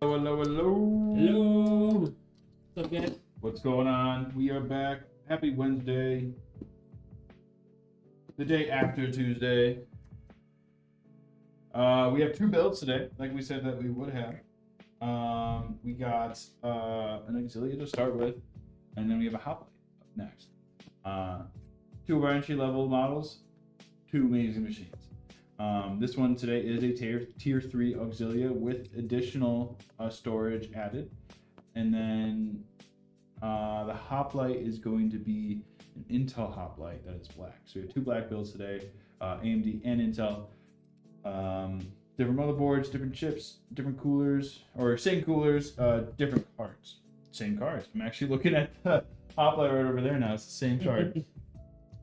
Hello, hello, hello. Hello. What's up, guys? What's going on? We are back. Happy Wednesday. The day after Tuesday. We have two builds today, like we said that we would have. We got an Auxilia to start with, and then we have a Hoplite up next. Two of our entry-level models, two amazing machines. This one today is a tier 3 Auxilia with additional storage added. And then the Hoplite is going to be an Intel Hoplite that is black. So we have two black builds today, AMD and Intel. Different motherboards, different chips, different coolers, or same coolers, different cards. Same cards. I'm actually looking at the Hoplite right over there now. It's the same card.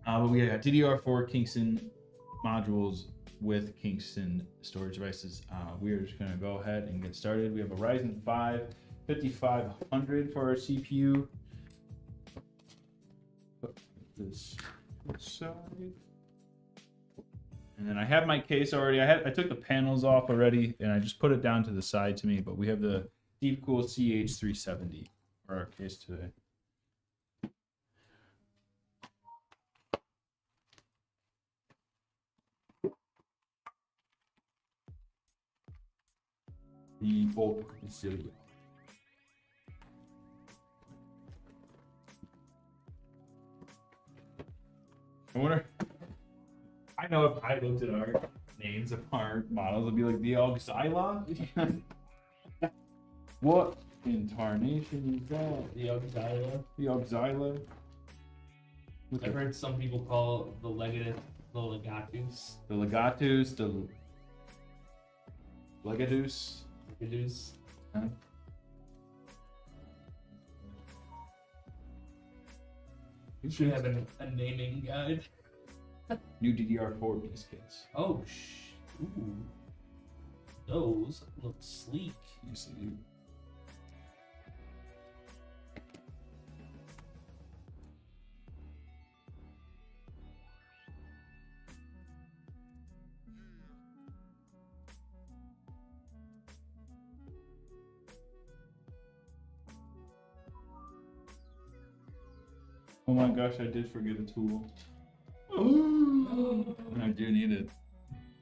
But we got DDR4 Kingston modules with Kingston storage devices. We are just going to go ahead and get started. We have a Ryzen 5 5500 for our CPU. Put this aside. And then I have my case already. I took the panels off already, and I just put it down to the side to me. But we have the Deepcool CH370 for our case today. The Auxilia. I wonder. I know if I looked at our names of our models, it'd be like the Auxilia. What in tarnation is that? The Auxilia. The Auxilia. I've heard some people call the Legatus the Legatus. The Legatus. The Legatus. Legatus. Huh? You should have a naming guide. New DDR4 piece kits. Oh, ooh. Those look sleek. Yes, they do. Oh my gosh, I did forget a tool. And I do need it.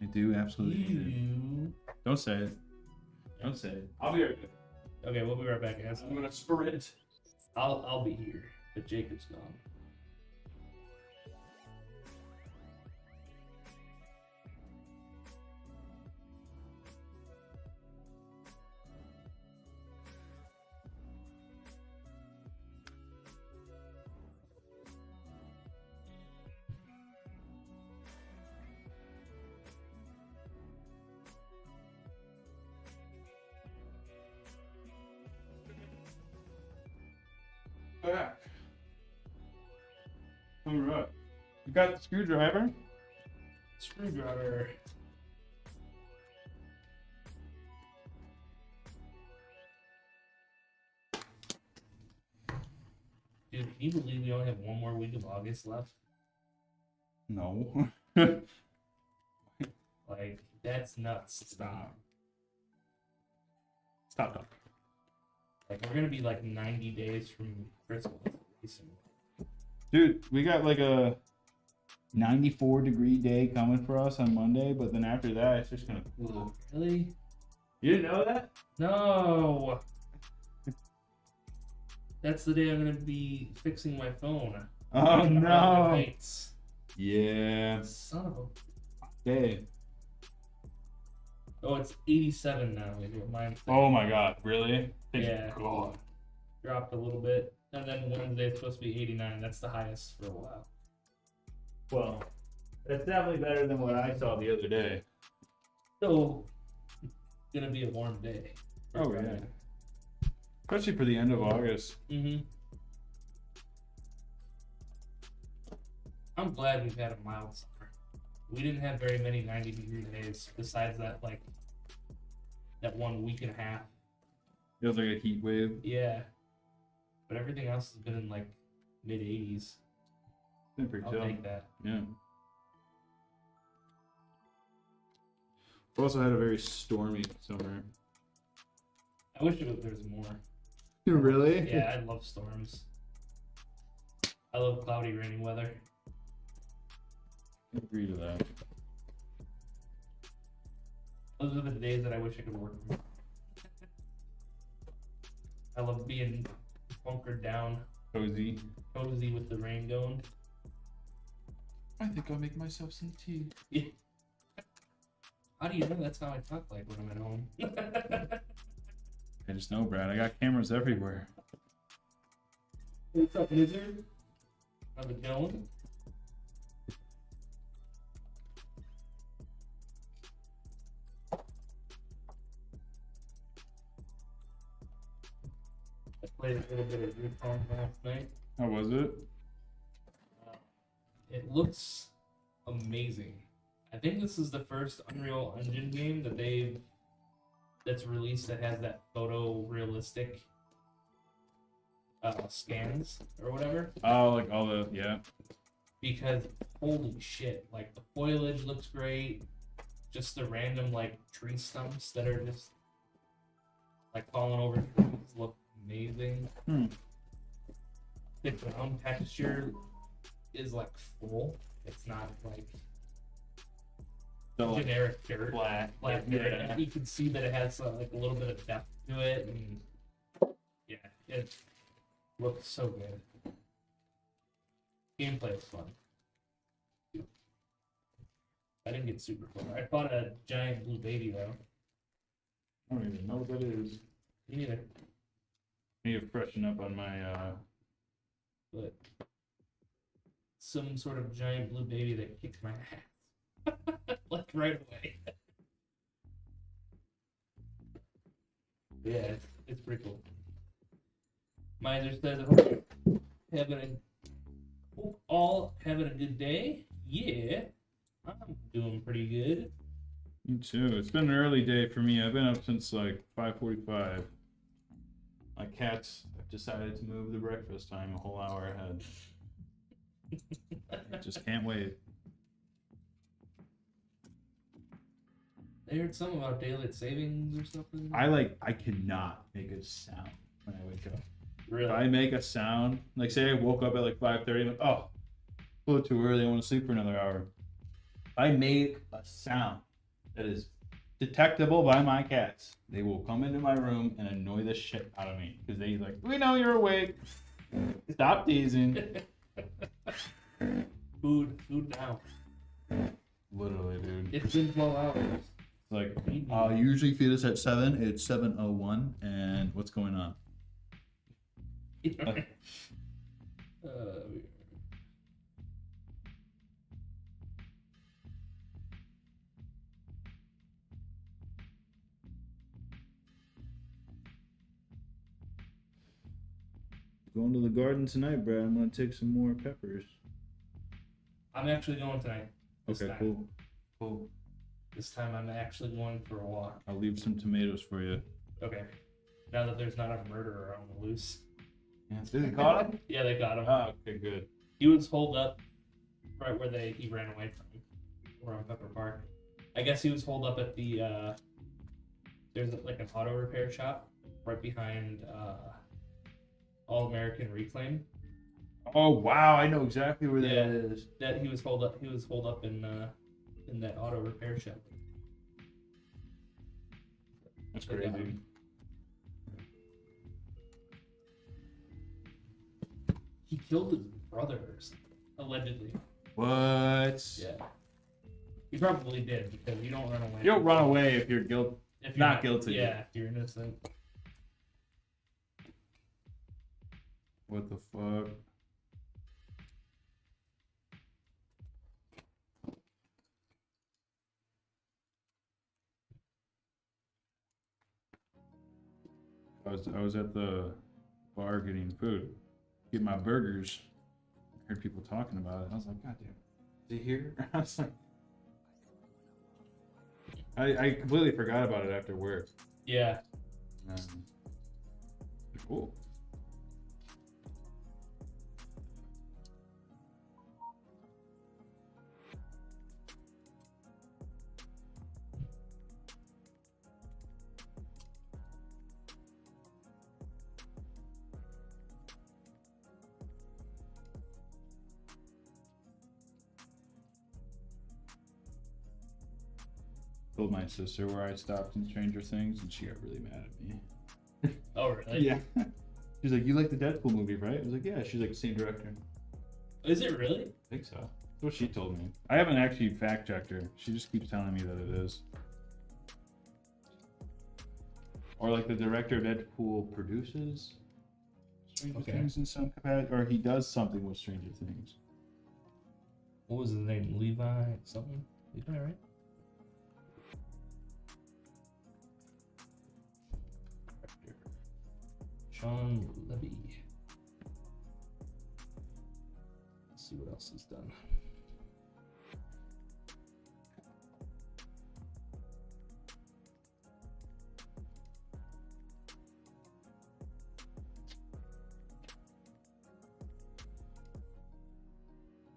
I do absolutely need it. Don't say it. Don't say it. I'll be right back. Okay, we'll be right back, guys. I'm gonna sprint. I'll be here, but Jacob's gone. Back. All right. You got the screwdriver? Screwdriver. Dude, can you believe we only have one more week of August left? No. Like, that's nuts. Stop. Stop talking. Like, we're gonna be like 90 days from Christmas. Dude, we got like a 94-degree day coming for us on Monday, but then after that, it's just gonna cool. Really? You didn't know that? No. That's the day I'm gonna be fixing my phone. Oh no. Heights. Yeah. Son of a. Okay. Oh, it's 87 now. Mine. Oh my god, really? Thank Yeah. God. Dropped a little bit, and then Wednesday it's supposed to be 89. That's the highest for a while. Well, that's definitely better than what I saw the other day. So, gonna be a warm day. Oh yeah. Especially for the end of August. I'm glad we've had a mild summer. We didn't have very many 90-degree days besides that, like, that 1 week and a half. Feels like a heat wave. Yeah. But everything else has been in, like, mid-80s. Been pretty I'll chill. take that. Yeah. We also had a very stormy summer. I wish there was more. Really? Yeah, I love storms. I love cloudy, rainy weather. I agree to that. Those are the days that I wish I could work from. I love being bunkered down, Cozy. cozy with the rain going. I think I'll make myself some tea. Yeah. How do you know that's how I talk like when I'm at home? I just know, Brad. I got cameras everywhere. What's up, lizard? How's it going? I played a little bit of Yukon last night. How was it? It looks amazing. I think this is the first Unreal Engine game that's released that has that photorealistic scans or whatever. Oh, like all the, yeah. Because holy shit, like the foliage looks great. Just the random like tree stumps that are just like falling over trees look amazing. The ground texture is like full. It's not like So, like, generic dirt. flat. Flat Yeah. dirt. You can see that it has like a little bit of depth to it, and yeah, it looks so good. Gameplay is fun. I didn't get super far. I fought a giant blue baby though. I don't even know what that is. Me neither. I need to freshen up on my, But some sort of giant blue baby that kicked my ass. Like right away. Yeah, it's pretty cool. Miser says, I hope all having a good day. Yeah, I'm doing pretty good. Me too. It's been an early day for me. I've been up since like 5:45. My cats have decided to move the breakfast time a whole hour ahead. I just can't wait. I heard something about daylight savings or something. I cannot make a sound when I wake up. Really? If I make a sound, like say I woke up at like 5:30, I'm like, oh, a little too early, I want to sleep for another hour. If I make a sound that is detectable by my cats, they will come into my room and annoy the shit out of me. Because they like, we know you're awake. Stop teasing. Food now. Literally, dude. It's been 12 hours. It's like, you usually feed us at 7. It's 7:01, and what's going on? Going to the garden tonight, Brad. I'm gonna take some more peppers. I'm actually going tonight. This Okay, time. cool. This time I'm actually going for a walk. I'll leave some tomatoes for you. Okay. Now that there's not a murderer on the loose. Yeah. Did they caught him? Yeah, they got him. Oh, okay, good. He was holed up right where he ran away from. We're on Pepper Park. I guess he was holed up at the there's like an auto repair shop right behind All American Reclaim. Oh wow, I know exactly where Yeah. that is. That he was holed up in that auto repair shop. That's They got crazy. him. He killed his brother or something, allegedly. What? Yeah. He probably did because you don't run away. You don't run away if you're guilty. If you're not guilty. Yeah, if you're innocent. What the fuck? I was at the bar getting food, get my burgers. I heard people talking about it. I was like, God damn, is he here? I was like, I completely forgot about it after work. Yeah. Cool. told my sister where I stopped in Stranger Things, and she got really mad at me. Oh, really? Yeah. She's like, "You like the Deadpool movie, right?" I was like, "Yeah." She's like, "Same director." Is it really? I think so. That's what she told me. I haven't actually fact checked her. She just keeps telling me that it is. Or like the director of Deadpool produces Stranger Things in some capacity, or he does something with Stranger Things. What was his name? Levi something? Levi, right? Sean Levy. Let's see what else he's done.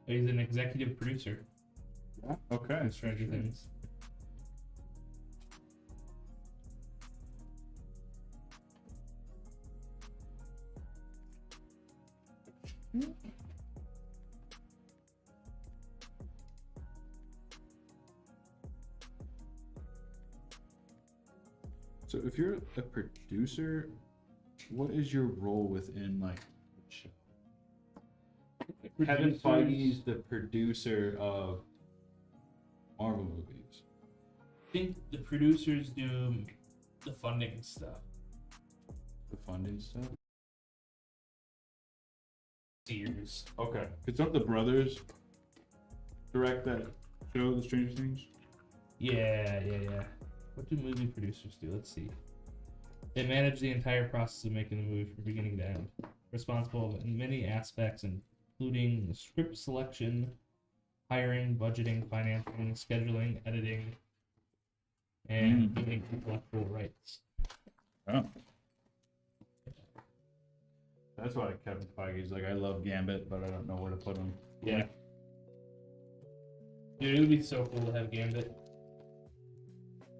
He's an executive producer Yeah. Okay. of Stranger Things. So if you're a producer, what is your role within like the show? Kevin Feige's the producer of Marvel movies. I think the producers do the funding stuff. The funding stuff? Years. Okay. Because don't the brothers direct that show, The Stranger Things? Yeah. What do movie producers do? Let's see. They manage the entire process of making the movie from beginning to end. Responsible in many aspects, including script selection, hiring, budgeting, financing, scheduling, editing, and doing intellectual rights. Oh. That's why Kevin Feige's like, I love Gambit, but I don't know where to put him. Yeah. Dude, it would be so cool to have Gambit.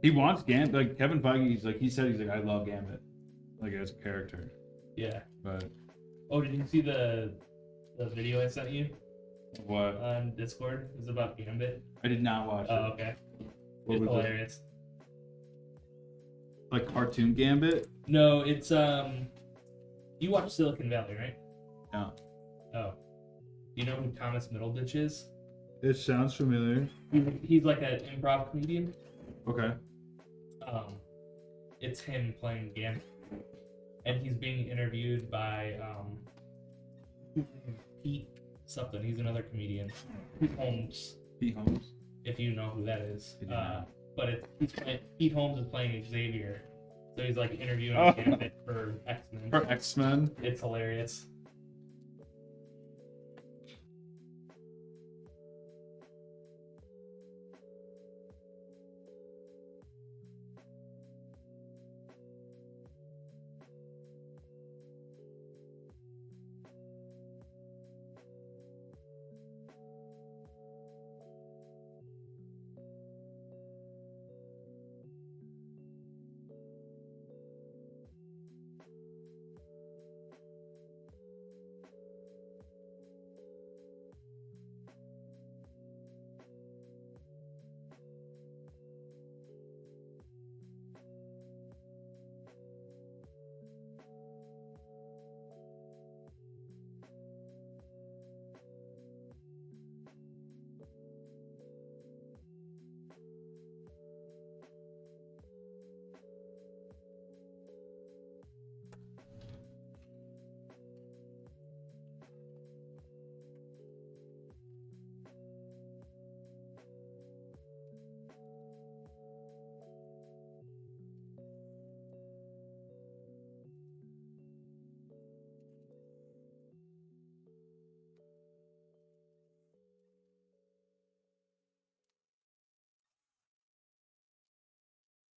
He wants Gambit. Like Kevin Feige, he said he's like, I love Gambit, like as a character. Yeah. But Oh, did you see the video I sent you what? on Discord? It was about Gambit. I did not watch Oh, it. okay. What It's was hilarious. Like cartoon Gambit? No, it's you watch Silicon Valley, right? No. Oh. You know who Thomas Middleditch is? It sounds familiar. He's like an improv comedian. Okay. It's him playing Gambit. And he's being interviewed by Pete something. He's another comedian. Pete Holmes. Pete Holmes. If you know who that is. I do not. But Pete Holmes is playing Xavier. So he's like interviewing Gambit for X-Men. For X-Men. It's hilarious.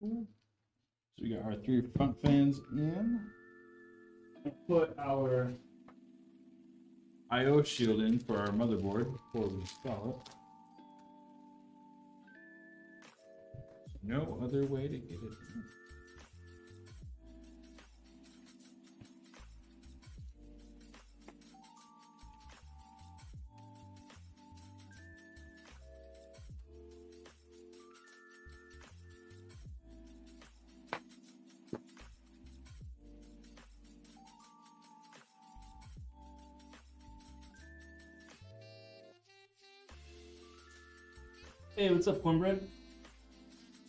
So we got our 3 front fans in. Put our I/O shield in for our motherboard before we install it. No other way to get it in. Hey, what's up, Cornbread?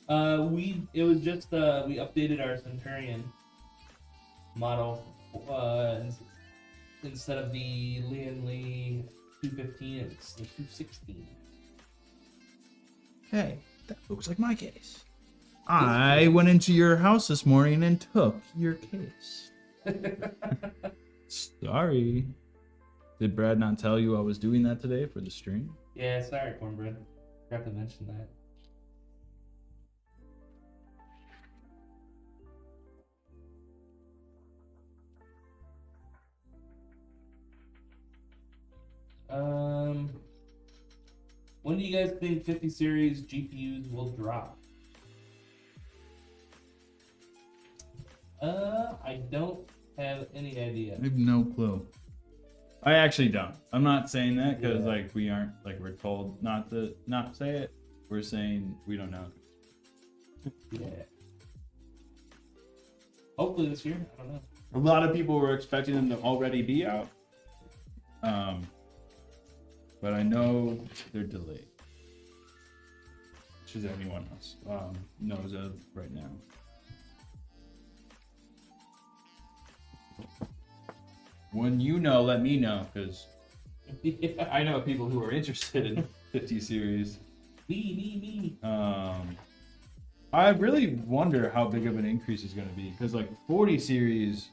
It was just we updated our Centurion model. Instead of the Lian Li 215, it's the 216. Hey, that looks like my case. I went into your house this morning and took your case. Sorry. Did Brad not tell you I was doing that today for the stream? Yeah, sorry, Cornbread. Forgot to mention that. When do you guys think 50 series GPUs will drop? I don't have any idea. I have no clue. I actually don't. I'm not saying that because Yeah. like we aren't like we're told not to not say it. We're saying we don't know. Yeah. Hopefully this year. I don't know. A lot of people were expecting them to already be out. But I know they're delayed. Which is anyone else knows of right now. When you know, let me know, because Yeah. I know people who are interested in 50 series. Me. I really wonder how big of an increase is going to be, because like 40 series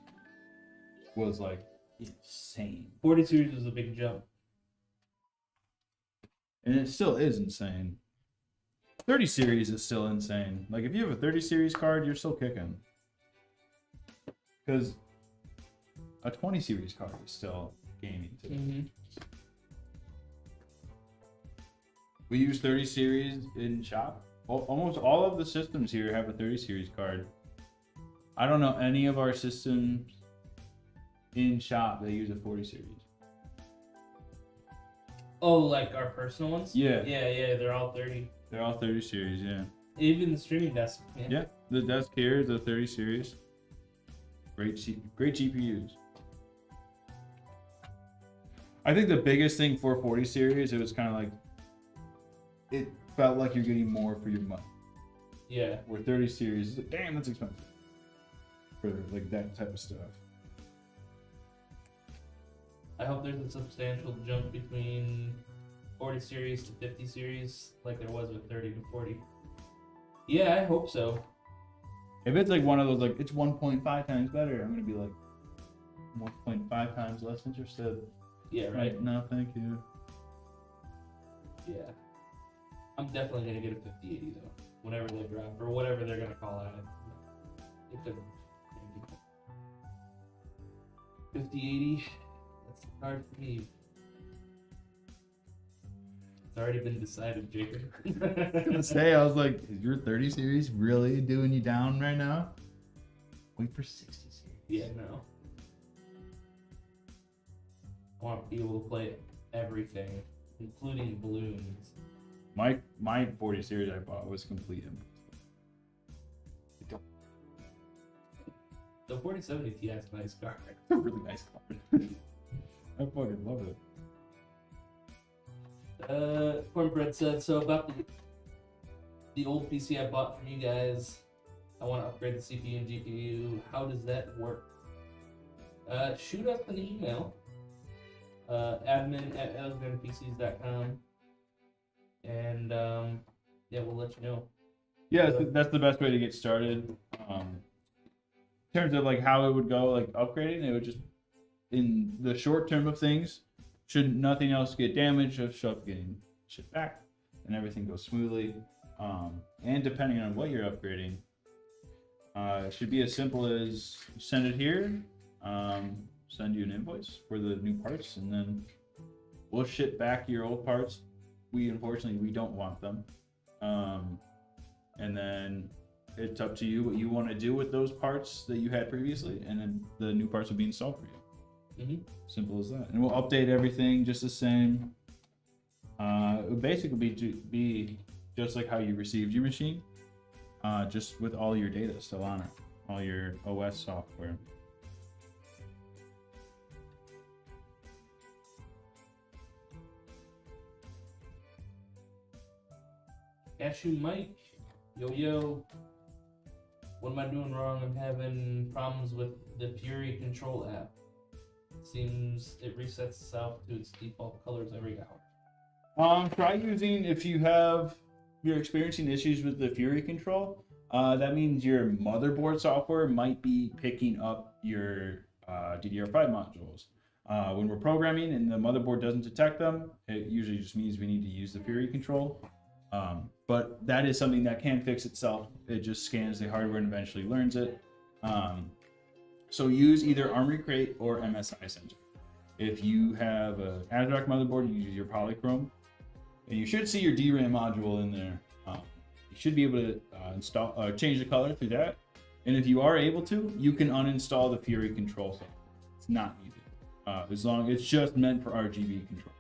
was like insane. 40 series is a big jump. And it still is insane. 30 series is still insane. Like if you have a 30 series card, you're still kicking. Because a 20 series card is still gaming too. Mm-hmm. We use 30 series in shop. Almost all of the systems here have a 30 series card. I don't know any of our systems in shop that use a 40 series. Oh, like our personal ones? Yeah. Yeah, they're all 30. They're all 30 series, yeah. Even the streaming desk. Man. Yeah, the desk here is a 30 series. Great GPUs. I think the biggest thing for 40 series, it was kind of like, it felt like you're getting more for your money. Yeah. Where 30 series is like, damn, that's expensive. For like that type of stuff. I hope there's a substantial jump between 40 series to 50 series, like there was with 30 to 40. Yeah, I hope so. If it's like one of those, like, it's 1.5 times better, I'm going to be like 1.5 times less interested. Yeah, right. Like, no, thank you. Yeah. I'm definitely going to get a 5080 though, whenever they drop, or whatever they're going to call it. It's a 5080. That's hard for me. It's already been decided, Jacob. I was gonna say, I was like, is your 30 series really doing you down right now? Wait for 60 series. Yeah, no. I want to be able to play everything, including balloons. My 40 series I bought was complete. The 4070 Ti is a nice card. It's a really nice card. I fucking love it. Cornbread said, so about the old PC I bought from you guys, I want to upgrade the CPU and GPU. How does that work? Shoot us an email, admin@elegantpcs.com, and yeah, we'll let you know. Yeah, that's the best way to get started. In terms of like how it would go, like upgrading, it would just, in the short term of things, should nothing else get damaged, just show up getting shipped back, and everything goes smoothly. And depending on what you're upgrading, it should be as simple as send it here, send you an invoice for the new parts, and then we'll ship back your old parts. Unfortunately we don't want them, and then it's up to you what you want to do with those parts that you had previously, and then the new parts will be installed for you. Mm-hmm. Simple as that. And we'll update everything just the same. It would basically be just like how you received your machine, just with all your data still on it, all your OS software. Cashew Mike, yo. What am I doing wrong? I'm having problems with the Fury Control app. Seems it resets itself to its default colors every hour. Try using, if you're experiencing issues with the Fury control, that means your motherboard software might be picking up your DDR5 modules. When we're programming and the motherboard doesn't detect them, it usually just means we need to use the Fury control. But that is something that can fix itself. It just scans the hardware and eventually learns it. So use either Armory Crate or MSI Center. If you have an ASRock motherboard, you use your Polychrome. And you should see your DRAM module in there. You should be able to change the color through that. And if you are able to, you can uninstall the Fury control software. It's not needed. As long it's just meant for RGB control.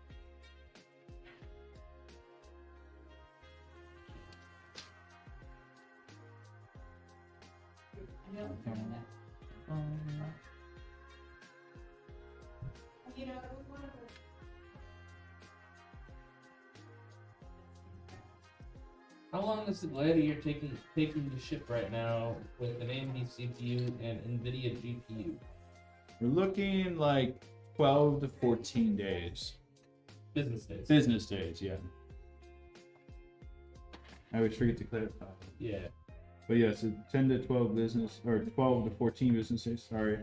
How long is the Gladiator taking to ship right now with an AMD CPU and NVIDIA GPU? We're looking like 12 to 14 days. Business days. Business days, yeah. I always forget to clarify. Yeah. But yeah, so 10 to 12 business, or 12 to 14 business days, sorry.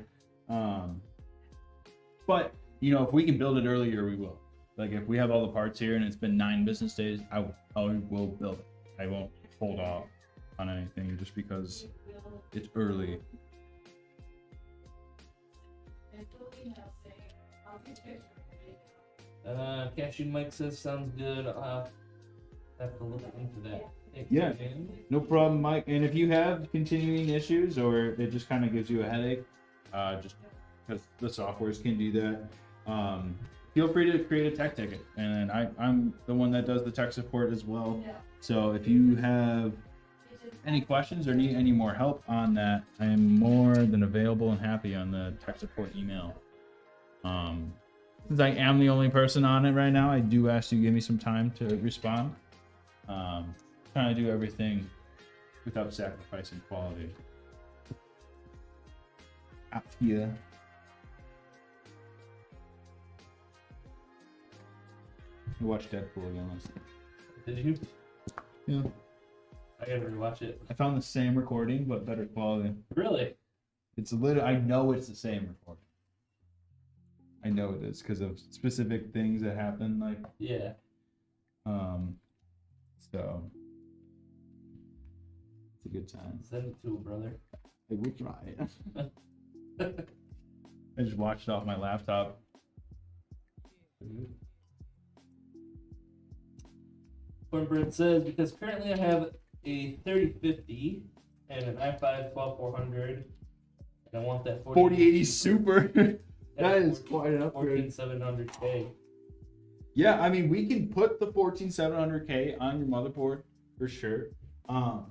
But, if we can build it earlier, we will. Like, if we have all the parts here and it's been 9 business days, I will build it. I won't hold off on anything just because it's early. Cashew Mike says sounds good. I'll have to look into that. Thanks, Yeah, man. no problem, Mike. And if you have continuing issues or it just kind of gives you a headache, just because the softwares can do that, feel free to create a tech ticket. And I'm the one that does the tech support as well. So if you have any questions or need any more help on that, I am more than available and happy on the tech support email. Since I am the only person on it right now, I do ask you to give me some time to respond. Trying to do everything without sacrificing quality. Auxilia. I watched Deadpool again last night. Did you? Yeah. I gotta rewatch it. I found the same recording, but better quality. Really? I know it's the same recording. I know it is because of specific things that happen, like. Yeah. So. It's a good time. Send it to him, brother. I will try. I just watched it off my laptop. Cornbread says, because currently I have a 3050 and an i5 12400, and I want that 4080 Super. That is quite an upgrade. 14700K. Yeah, I mean, we can put the 14700K on your motherboard for sure.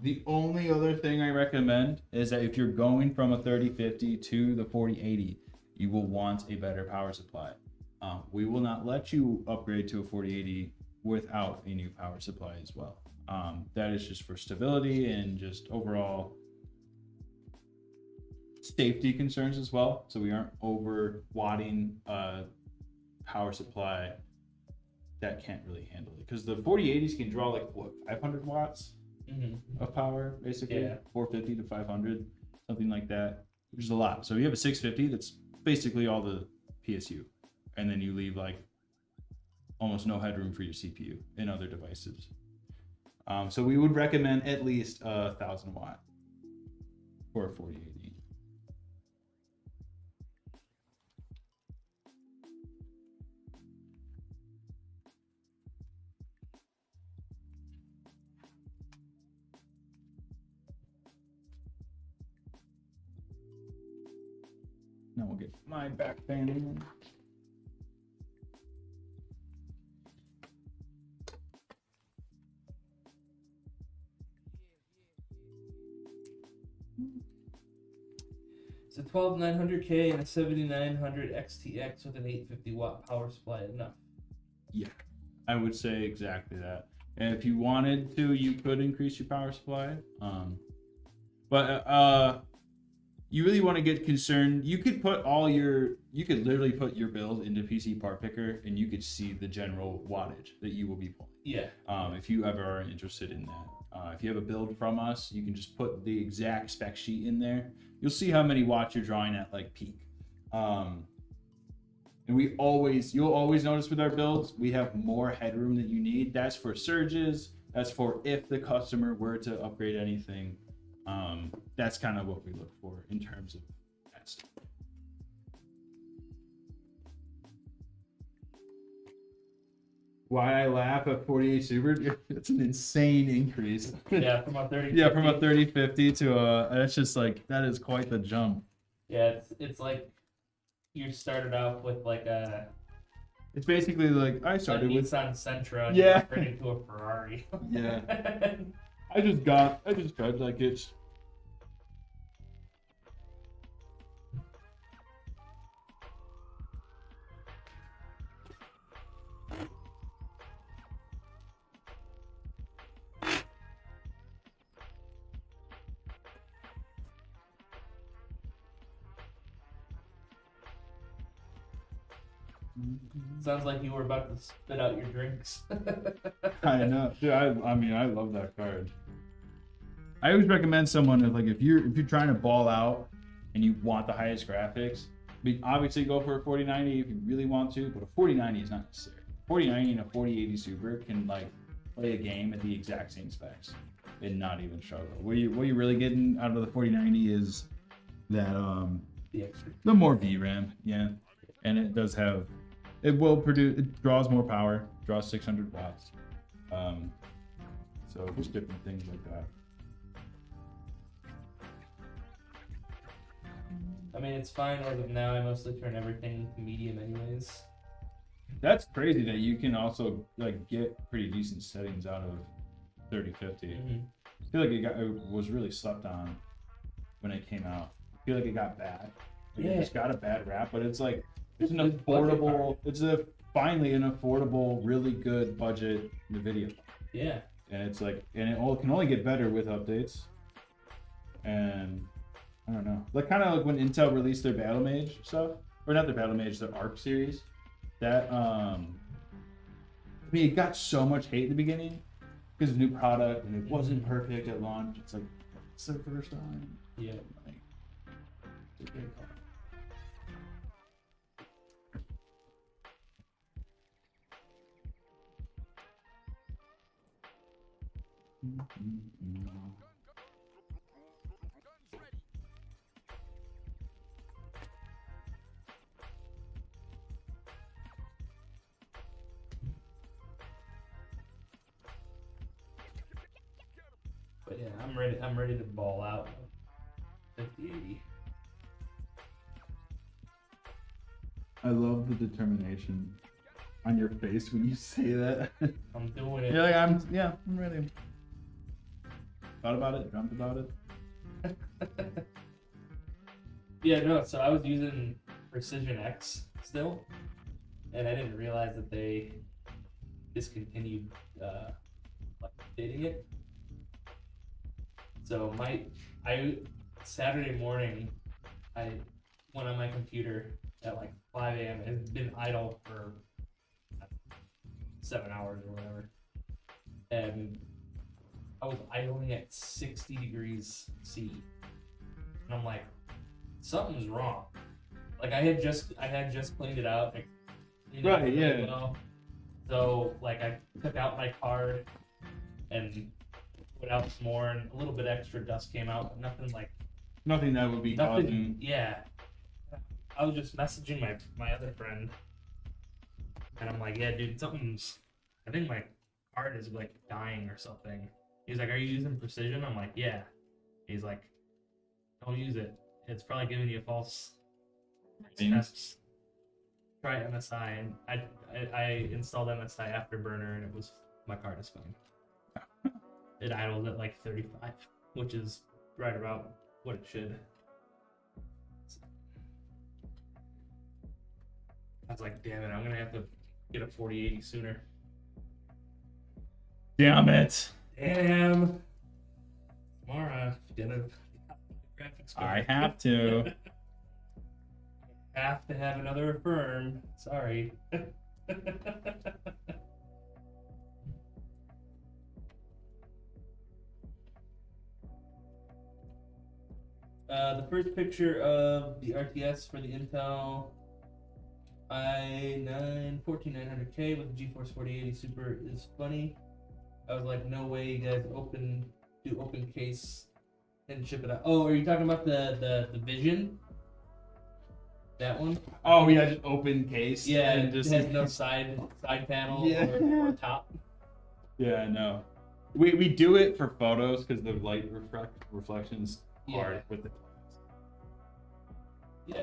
The only other thing I recommend is that if you're going from a 3050 to the 4080, you will want a better power supply. We will not let you upgrade to a 4080 without a new power supply as well. That is just for stability and just overall safety concerns as well. So we aren't over watting a power supply that can't really handle it. Because the 4080s can draw like what, 500 watts of power, basically. Yeah. 450 to 500, something like that, which is a lot. So you have a 650 that's basically all the PSU, and then you leave like almost no headroom for your CPU and other devices. So we would recommend at least 1,000 watt for a 4080. Now we'll get my back fan in. It's a 12900K and a 7900 XTX with an 850 watt power supply enough. Yeah, I would say exactly that. And if you wanted to, you could increase your power supply. But you really want to get concerned. You could literally put your build into PC Part Picker, and you could see the general wattage that you will be pulling. Yeah. If you ever are interested in that. If you have a build from us, you can just put the exact spec sheet in there. You'll see how many watts you're drawing at like peak. And you'll always notice with our builds, we have more headroom than you need. That's for surges. That's for if the customer were to upgrade anything. That's kind of what we look for in terms of that stuff. Why I laugh at 48 Super? It's an insane increase. Yeah, from a 30. Yeah, from a 3050 to a. That's just like that is quite the jump. Yeah, it's like you started out with like a. It's basically like I started with Nissan Sentra. And Yeah. You turned into a Ferrari. Yeah. I just tried like it. Sounds like you were about to spit out your drinks. I know, dude. I mean, I love that card. I always recommend someone if you're trying to ball out and you want the highest graphics. I mean, obviously go for a 4090 if you really want to, but a 4090 is not necessary. 4090 and a 4080 Super can like play a game at the exact same specs and not even struggle. What you're really getting out of the 4090 is that the more VRAM, yeah, and it does have. It draws more power, draws 600 watts. So just different things like that. I mean, it's fine as of now. I mostly turn everything to medium anyways. That's crazy that you can also like get pretty decent settings out of 3050. Mm-hmm. I feel like it was really slept on when it came out. I feel like it got bad. Like It just got a bad rap, but it's like it's finally an affordable, really good budget NVIDIA. Yeah. And it's like, and it can only get better with updates. And I don't know, like kind of like when Intel released their Battle Mage stuff, or not their Battle Mage, their Arc series. That I mean, it got so much hate in the beginning because of new product and it wasn't perfect at launch. It's like it's the first time. Yeah. Like, it's a great card. But yeah, I'm ready to ball out 5080. I love the determination on your face when you say that. I'm doing it. You're like, I'm ready. Thought about it, dreamt about it. Yeah, no, so I was using Precision X still, and I didn't realize that they discontinued like updating it. So Saturday morning, I went on my computer at like 5 a.m. It's been idle for 7 hours or whatever, and I was idling at 60 degrees C, and I'm like, something's wrong. Like I had just cleaned it out. Right, yeah. Well. So like I took out my card and put out some more, and a little bit extra dust came out, but Nothing that would be causing. Yeah. I was just messaging my other friend, and I'm like, yeah, dude, I think my card is like dying or something. He's like, are you using Precision? I'm like, yeah. He's like, don't use it. It's probably giving you false steps. Try MSI, and I installed MSI Afterburner, and my card is fine. It idled at like 35, which is right about what it should. I was like, damn it, I'm gonna have to get a 4080 sooner. Damn it. Damn. Mara, didn't graphics I card. have to. Have to have another affirm. Sorry. The first picture of the RTS for the Intel i9-14900K with the GeForce 4080 Super is funny. I was like, no way you guys do open case and ship it out. Oh, are you talking about the Vision? That one? Oh yeah, just open case. Yeah, and it just has no side panel Yeah. or top. Yeah, no. We do it for photos because the light reflections hard Yeah. with it. Yeah.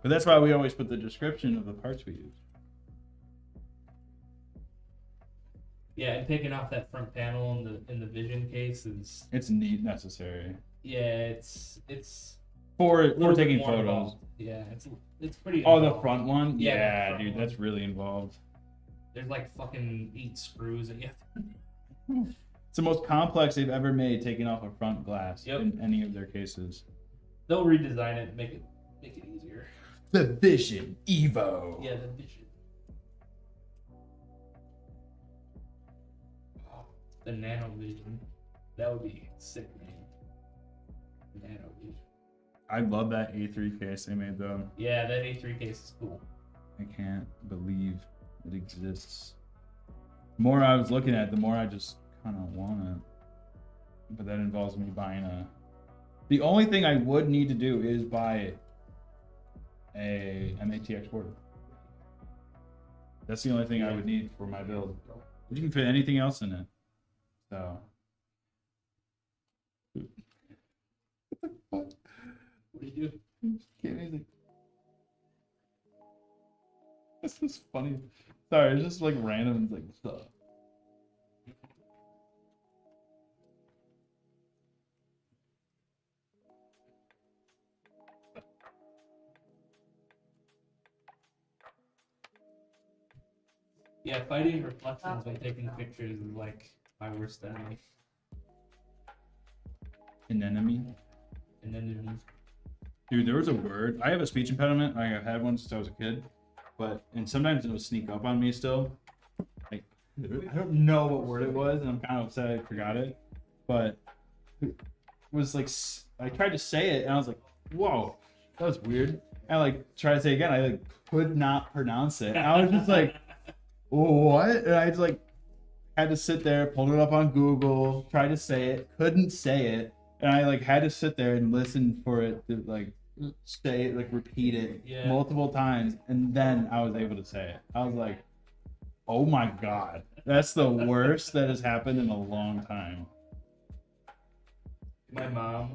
But that's why we always put the description of the parts we use. Yeah, and taking off that front panel in the Vision case is It's necessary it's for a little bit taking more photos. involved. Yeah, it's pretty. Oh, the involved. front one? Yeah, the Yeah, front dude, one. that's really involved. There's like fucking 8 screws that you have to. It's the most complex they've ever made, taking off a front glass Yep. in any of their cases. They'll redesign it, make it easier. The Vision Evo. Yeah, the Vision. The Nano Vision. That would be sick, man. Nano Vision. I love that A3 case they made though. Yeah, that A3 case is cool. I can't believe it exists. The more I was looking at it, the more I just kind of want it. But that involves me buying a... The only thing I would need to do is buy a MATX board. That's the only thing I would need for my build. You can fit anything else in it. So... What do you do? Can't even... This is funny. Sorry, it's just like random like stuff. Yeah, fighting reflections when taking pictures is like my worst enemy. An enemy? And then Dude, there was a word. I have a speech impediment. Like, I've had one since I was a kid. And sometimes it'll sneak up on me still. Like, I don't know what word it was, and I'm kind of upset I forgot it. But it was like, I tried to say it, and I was like, whoa, that was weird. I like tried to say it again. I like could not pronounce it. I was just like, what? And I just like had to sit there, pulled it up on Google, tried to say it, couldn't say it. And I like had to sit there and listen for it to like say it, like repeat it multiple times, and then I was able to say it. I was like, oh my god, that's the worst that has happened in a long time. my mom,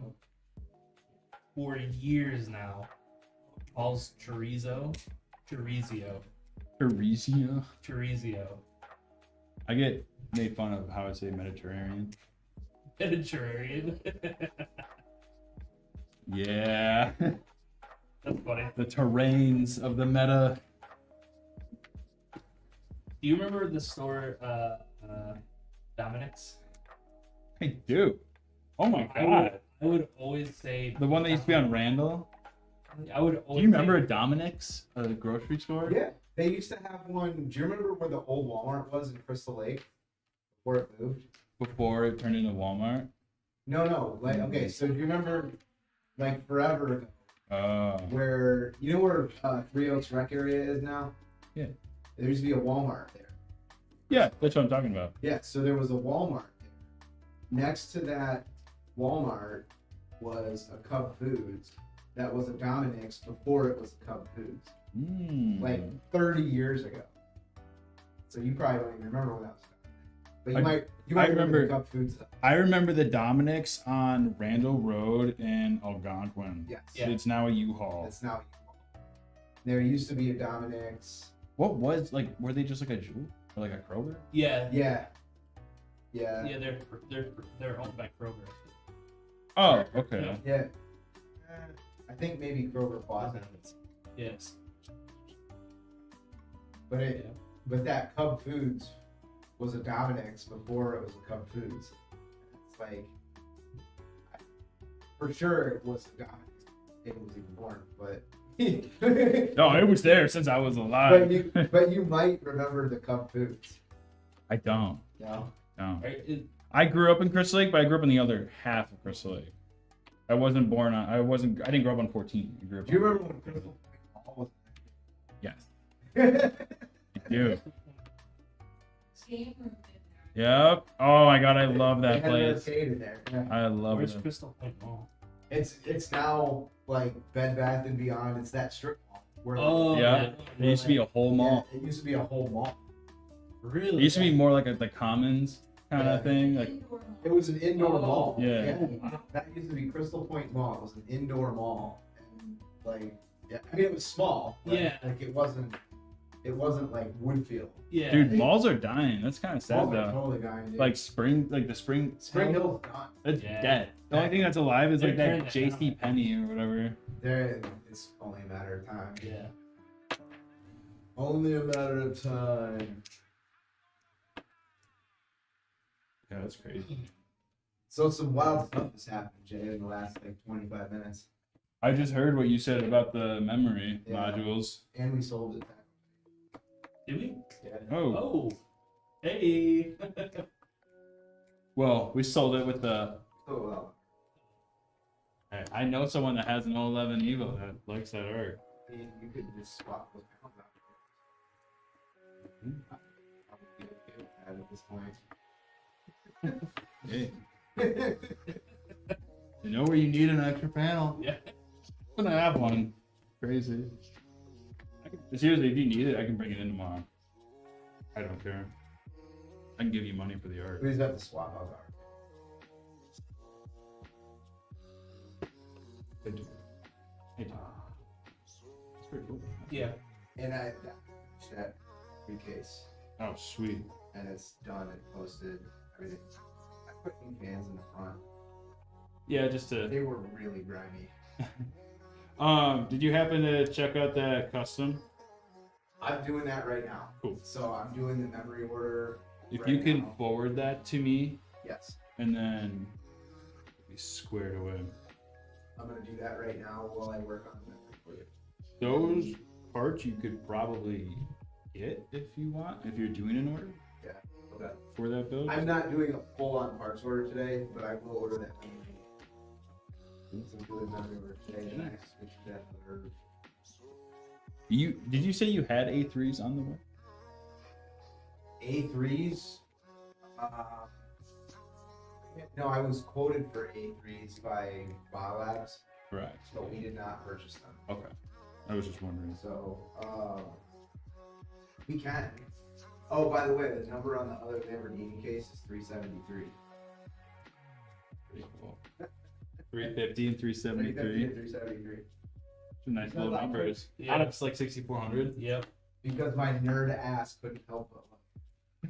for years now, calls chorizo. I get made fun of how I say Mediterranean. Mediterranean. Yeah. That's funny. The terrains of the meta. Do you remember the store Dominic's? I do. Oh my god. I would always say The one that used to be on Randall. I would Do always you remember say, a Dominic's, a grocery store? Yeah, they used to have one. Do you remember where the old Walmart was in Crystal Lake before it moved? Before it turned into Walmart. No. Like, okay, so do you remember, like, forever ago, Oh. where you know where Three Oaks Rec area is now? Yeah. There used to be a Walmart there. Yeah, that's what I'm talking about. Yeah, so there was a Walmart there. Next to that Walmart was a Cub Foods. That was a Dominic's before it was a Cub Foods. Like 30 years ago. So you probably don't even remember when that was. But you might remember the Cub Foods stuff. I remember the Dominic's on Randall Road in Algonquin. Yes. Yeah. It's now a U-Haul. That's now there used to be a Dominic's. What was like? Were they just like a Jewel or like a Kroger? yeah, Yeah. they're owned by Kroger. Oh, okay. Yeah. I think maybe Kroger bought them. Yes. But that Cub Foods was a Dominic's before it was a Cub Foods. It's like, for sure it was a Dominic's. It was even born, but. No, it was there since I was alive. but you might remember the Cub Foods. I don't. No. No. Right? I grew up in Crystal Lake, but I grew up in the other half of Crystal Lake. I wasn't born on. I didn't grow up on 14. I grew up Do you on, remember when Crystal Lake Mall was? Yes. Yeah. I do. Game room in Yep. Oh my god, I love that They had an place. arcade in there. Yeah. I love Where's it. Crystal Point Mall? It's now like Bed Bath and Beyond. It's that strip mall. Where Yeah. It used to be a whole mall. Yeah, it used to be a whole mall. Really? It used to be more like the Commons kind Yeah. of thing. Like, indoor mall. It was an indoor Oh, mall. yeah. That used to be Crystal Point Mall. It was an indoor mall. And like, yeah, I mean, it was small. But Yeah. Like it wasn't like Woodfield. Yeah. dude, malls are dying. That's kind of sad Malls are though. totally dying. Dude. Like the spring. Spring Hill's gone. It's Yeah. dead. The only thing that's alive is like They're that tearing that J.C. down. Penney or whatever. There, it's only a matter of time. Yeah. Only a matter of time. Yeah, that's crazy. So some wild stuff has happened, Jay, in the last like 25 minutes, I just heard what you said about the memory Yeah. modules. and we sold it. Did we? Yeah. Oh, Oh. Hey. well, we sold it with the. Oh well. I know someone that has an 11 Evo that likes that art. I mean, you could just swap those pounds out. Hmm. I would be okay with that at this point. Hey, you know where you need an extra panel? Yeah. I'm gonna have one. Crazy. Seriously, if you need it, I can bring it in tomorrow. I don't care. I can give you money for the art. We just have to swap out our. Hey, dude. That's pretty cool. Yeah. And that briefcase, Oh, sweet. and it's done and posted. Everything. I put new fans in the front. Yeah, just to. They were really grimy. Did you happen to check out that custom? I'm doing that right now. Cool. So I'm doing the memory order. If right you can now. forward that to me, Yes. and then be squared away. I'm gonna do that right now while I work on the memory order. Those parts you could probably get if you want, if you're doing an order Okay. for that build. I'm not doing a full-on parts order today, but I will order that memory. So I'm doing memory order today, and I switched that order. Did you say you had A3s on the way? A3s. No, I was quoted for A3s by Biolabs, Correct. but we did not purchase them. Okay. I was just wondering. So we can. Oh, by the way, the number on the other Lamborghini case is 373. Pretty cool. 350 and 373. 373. Nice little That's numbers. Yeah. Out of like 6,400. Yep. Because my nerd ass couldn't help but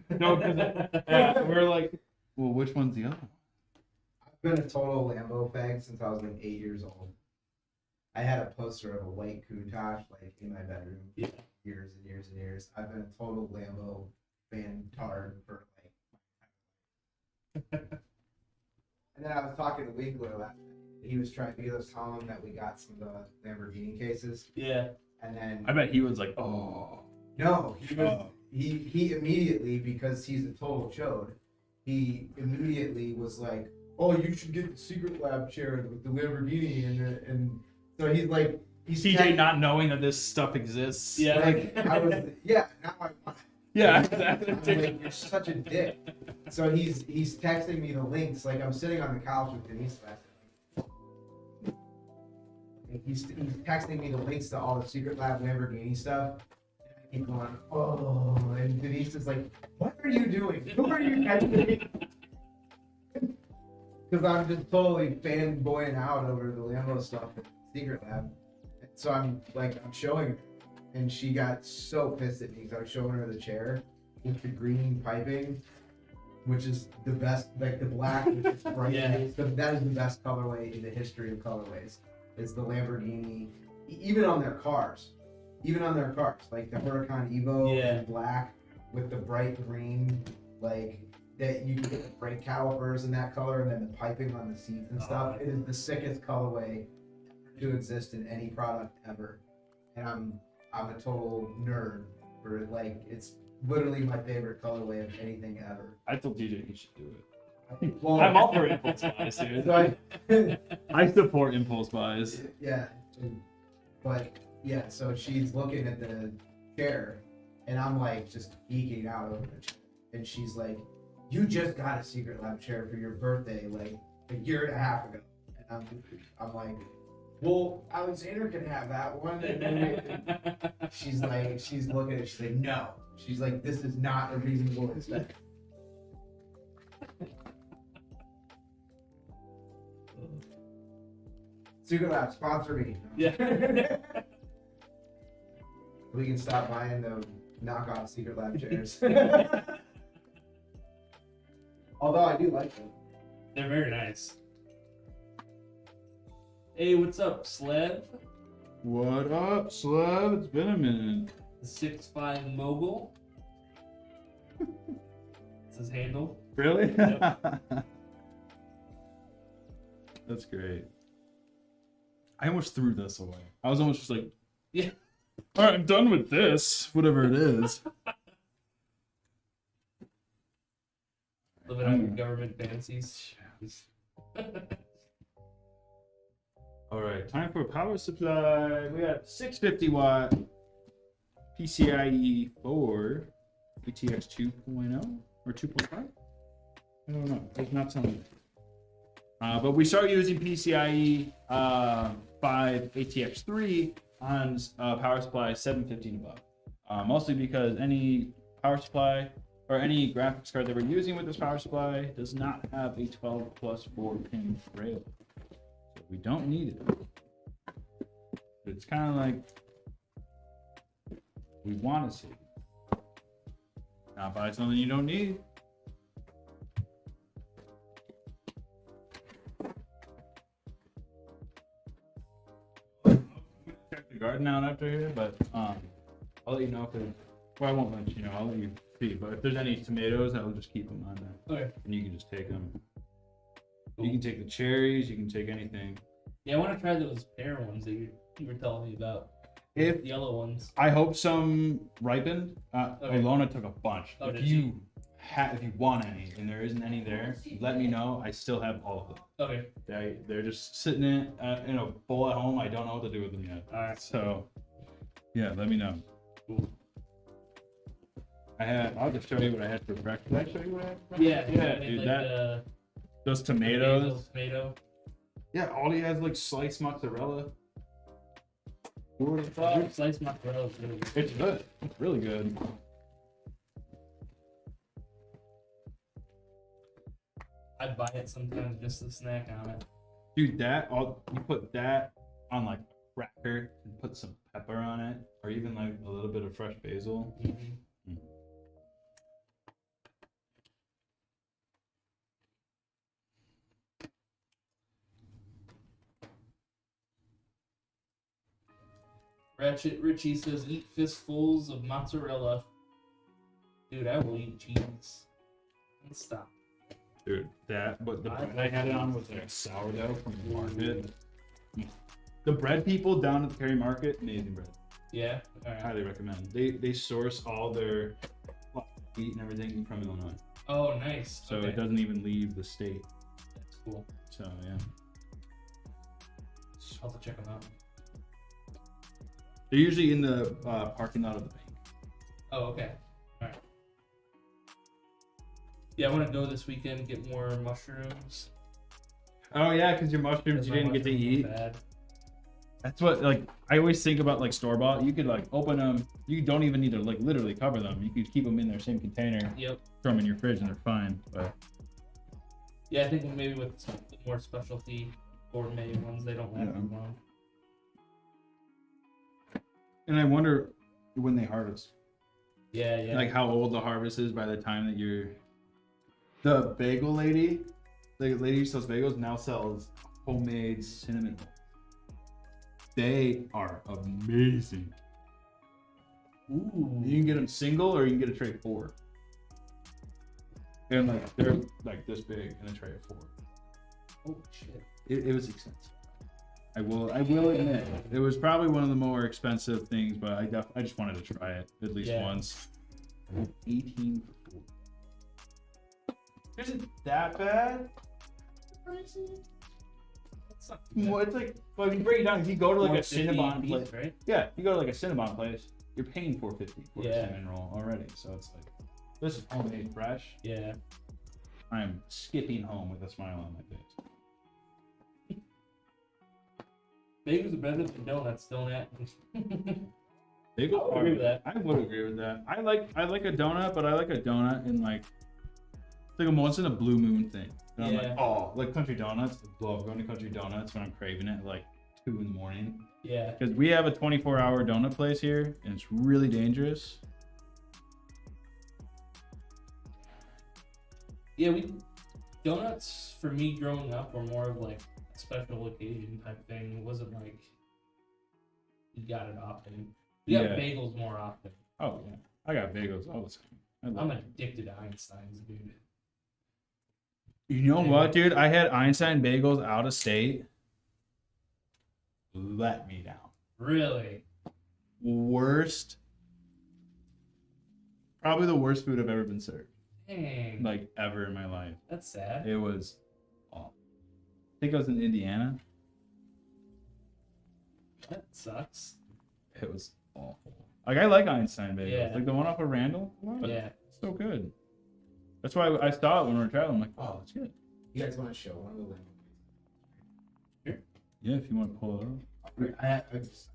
look. No, because we're like, well, which one's the other one? I've been a total Lambo fag since I was like 8 years old. I had a poster of a white Countach like in my bedroom for Yeah. years and years and years. I've been a total Lambo fan tard for like. And then I was talking to Winkler last night. He was trying because I was telling him that we got some of the Lamborghini cases, Yeah. and then I bet he was like, oh. no, he immediately, because he's a total chode, he immediately was like, oh, you should get the secret lab chair with the Lamborghini and so he's like, he's CJ not knowing that this stuff exists. Yeah. like, I was, yeah, now I want it. Yeah. I'm like, you're such a dick. So he's texting me the links, like I'm sitting on the couch with Denise last night. He's texting me the links to all the secret lab Lamborghini stuff. And I keep going, oh, and Denise is like, what are you doing? Who are you texting? Because I'm just totally fanboying out over the Lambo stuff at Secret Lab. So I'm showing her, and she got so pissed at me because I was showing her the chair with the green piping, which is the best, like the black, which is bright. Yeah. That is the best colorway in the history of colorways. It's the Lamborghini, even on their cars, like the Huracan Evo Yeah. in black with the bright green like that you can get the brake calipers in that color, and then the piping on the seats and stuff. It is the sickest colorway to exist in any product ever, and I'm a total nerd for it. Like, it's literally my favorite colorway of anything ever. I told DJ he should do it. Well, I'm all for impulse buys, dude. so I support impulse buys. yeah, but yeah, so she's looking at the chair, and I'm like just geeking out over the chair, and she's like, "You just got a Secret Lab chair for your birthday like a year and a half ago," and I'm like, "Well, Alexander can have that one." And then she's looking at it, she's like, "No," she's like, "This is not a reasonable expense." Secret Lab, sponsor me. Yeah. We can stop buying the knockoff Secret Lab chairs. Although I do like them. They're very nice. Hey, what's up, Slev? What up, Slab? It's been a minute. The 6'5" mogul. It's his handle. Really? Yep. That's great. I almost threw this away. I was almost just like, Yeah. all right, I'm done with this, whatever it is. Living out your government fancies. All right, time for power supply. We got 650 watt PCIe 4 ATX 2.0 or 2.5. I don't know. It's not telling me. But we start using PCIe 5 ATX 3 on power supply 750 and above. Mostly because any power supply or any graphics card that we're using with this power supply does not have a 12 plus 4 pin rail. So we don't need it. It's kind of like we want to see. Not buy something you don't need. Check the garden out after here, but I'll let you know if there's, well, I won't let you know, I'll let you see, but if there's any tomatoes, I'll just keep them on there. Okay. And you can just take them. Cool. You can take the cherries, you can take anything. Yeah, I want to try those pear ones that you were telling me about. If The yellow ones. I hope some ripened. Okay. Ilona took a bunch. Oh, if did you if you want any and there isn't any there, let me know. I still have all of them. Okay. They're just sitting in a bowl at home. I don't know what to do with them yet. All right. So yeah, let me know. Cool. I'll just show you what I had for breakfast. Did I show you what I had for breakfast? Yeah. Yeah, I made, dude. like, That those the tomatoes. basil tomato. Yeah, Aldi has like sliced mozzarella. Who would have thought? Sliced mozzarella is really good. It's good. It's really good. I'd buy it sometimes just to snack on it. Dude, you put that on like a cracker and put some pepper on it, or even like a little bit of fresh basil. Mm-hmm. Ratchet Richie says, eat fistfuls of mozzarella. Dude, I will eat cheese. And stop. Dude, but the bread I had it on was like sourdough from the market. The bread people down at the Perry Market, amazing bread. Yeah? Alright. Highly recommend. They source all their wheat and everything from Illinois, Oh, nice. so Okay. it doesn't even leave the state. That's cool. So yeah, I'll have to check them out. they're usually in the parking lot of the bank. Oh, okay. Alright. Yeah, I want to go this weekend, get more mushrooms. Oh yeah, because your mushrooms 'cause you my didn't get to mushrooms eat. are bad. That's what I always think about like store bought. You could like open them. You don't even need to like literally cover them. You could keep them in their same container, Yep. throw them in your fridge, and they're fine. But Yeah, I think maybe with some more specialty gourmet ones, they don't last Yeah. as long. and I wonder when they harvest, Yeah, yeah. like how old the harvest is by the time that you're. The bagel lady, the lady who sells bagels now sells homemade cinnamon rolls. They are amazing. Ooh. You can get them single or you can get a tray 4. And like they're like this big in a tray of 4. Oh shit. It was expensive. I will admit it was probably one of the more expensive things, but I just wanted to try it at least once. 18 for 4. Isn't that bad? Pricey. That's not Well, it's like, well, if you break it down, if you go to like a 450 Cinnabon piece, place, right? yeah, you go to like a Cinnabon place, you're paying $4.50 for Yeah. a cinnamon roll already. So it's like, this is homemade fresh. Yeah. I'm skipping home with a smile on my face. Bagels are better than donuts, don't it? Bagels I would agree with that. I would agree with that. I like a donut, but I like a donut in like it's like a once in a blue moon thing. And I'm like, oh, like Country Donuts. I love going to Country Donuts when I'm craving it at like 2 in the morning. Yeah. Because we have a 24-hour donut place here, and it's really dangerous. Yeah, donuts for me growing up were more of like a special occasion type thing. It wasn't like you got it often. We got bagels more often. Oh yeah, I got bagels all the time. I'm addicted to Einstein's, dude. You know what, dude? I had Einstein bagels out of state. Let me down. Really? Worst. Probably the worst food I've ever been served. Dang. Like ever in my life. That's sad. It was awful. I think I was in Indiana. That sucks. It was awful. Like I like Einstein bagels. Yeah. Like the one off of Randall. Yeah. So good. That's why I saw it when we were traveling. I'm like, oh, it's good. You guys want to show one of the lemon? Yeah, if you want to pull it up. I was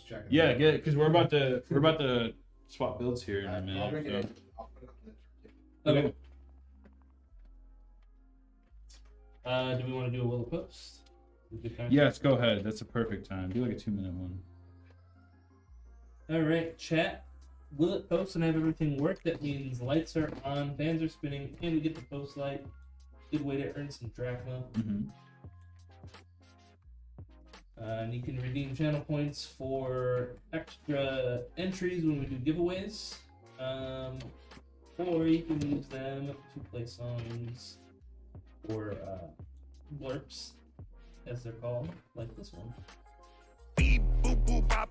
checking. Yeah, get it, because we're about to swap builds here in a minute. I'll bring it so. in. I'll put it on the Okay. Do we want to do a Willow Post? Yes, go ahead. That's a perfect time. Do like a 2-minute one. All right, chat. Will it post and have everything work? That means lights are on, fans are spinning, and we get the post light. Good way to earn some drachma. Mm-hmm. And you can redeem channel points for extra entries when we do giveaways. Or you can use them to play songs or blurps, as they're called, like this one. Beep boop boop bop.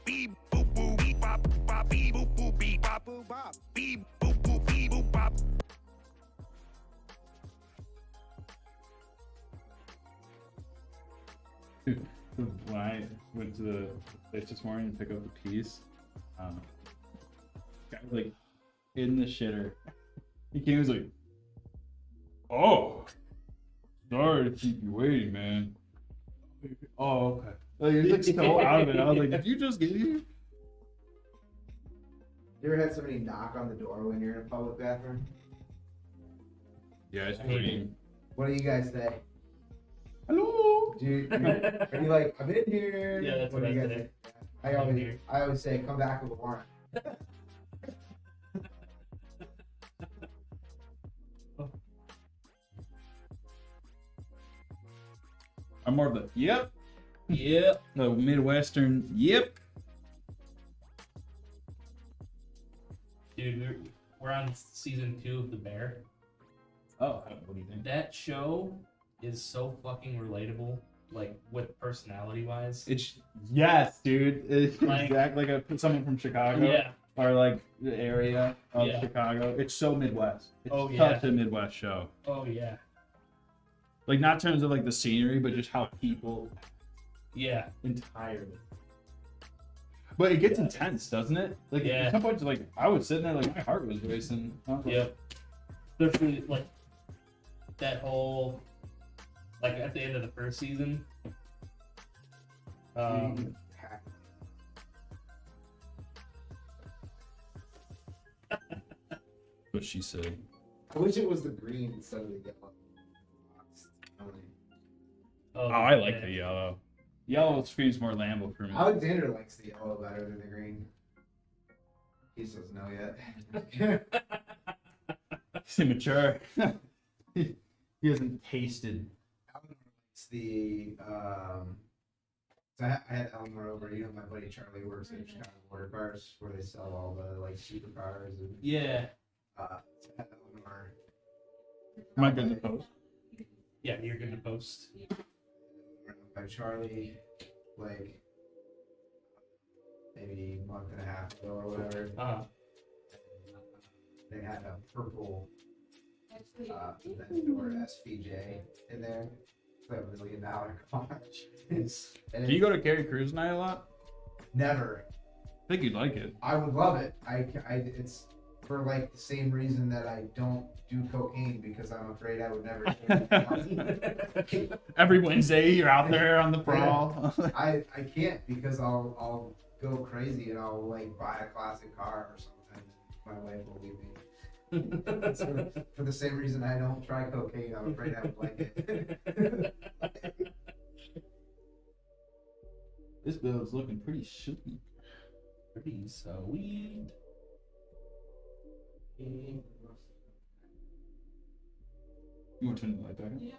Beep boop boop beep bop bop. Beep boop boop beep bop boop bop. Beep boop boop beep boop bop. When I went to the place this morning to pick up the piece, guy was like in the shitter. He came, he was like, "Oh, sorry to keep you waiting, man." Oh, okay. Like, he was like so out of it. I was like, "Did you just get here?" You ever had somebody knock on the door when you're in a public bathroom? Yeah, it's I hate pretty. What do you guys say? Hello. Are you like, I'm in here? Yeah, that's what do I you guys say. say? I always say, come back with a warrant. I'm more of the yep. Yep. The Midwestern yep. Dude, we're on season 2 of The Bear. Oh, what do you think? That show is so fucking relatable, like with personality wise. It's yes, dude. It's Like- exactly like someone from Chicago. Yeah. Or like the area of Yeah. Chicago. It's so Midwest. It's Oh, such yeah. a Midwest show. Oh yeah. Like not in terms of like the scenery, but just how people Yeah. entirely. But it gets intense, doesn't it? Like Yeah. at some point, like I was sitting there, like my heart was racing. I was like, Yep. Especially like that whole, like at the end of the first season. What she said. I wish it was the green instead of the yellow. Oh, I like the yellow. Yellow screams more Lambo for me. Alexander likes the yellow better than the green. He just doesn't know yet. He's immature. he hasn't tasted. It's the so I had Eleanor over. You know, my buddy Charlie works at Chicago Motor Cars, where they sell all the like supercars and Yeah. so I had Eleanor more. Am I good to post? Yeah, you're good to post. By Charlie, like maybe a month and a half ago or whatever. They had a purple Vendor SVJ in there. It's like $1 million car. And Do you go to Gary Cruise night a lot? Never. I think you'd like it. I would love it. It's for like the same reason that I don't do cocaine, because I'm afraid I would never do it. Every Wednesday you're out there on the prowl. I can't, because I'll go crazy and I'll like buy a classic car or something. My wife will leave me. So, for the same reason I don't try cocaine, I'm afraid I would like it. This build's looking pretty sweet. Pretty sweet. You want to turn the light back on? You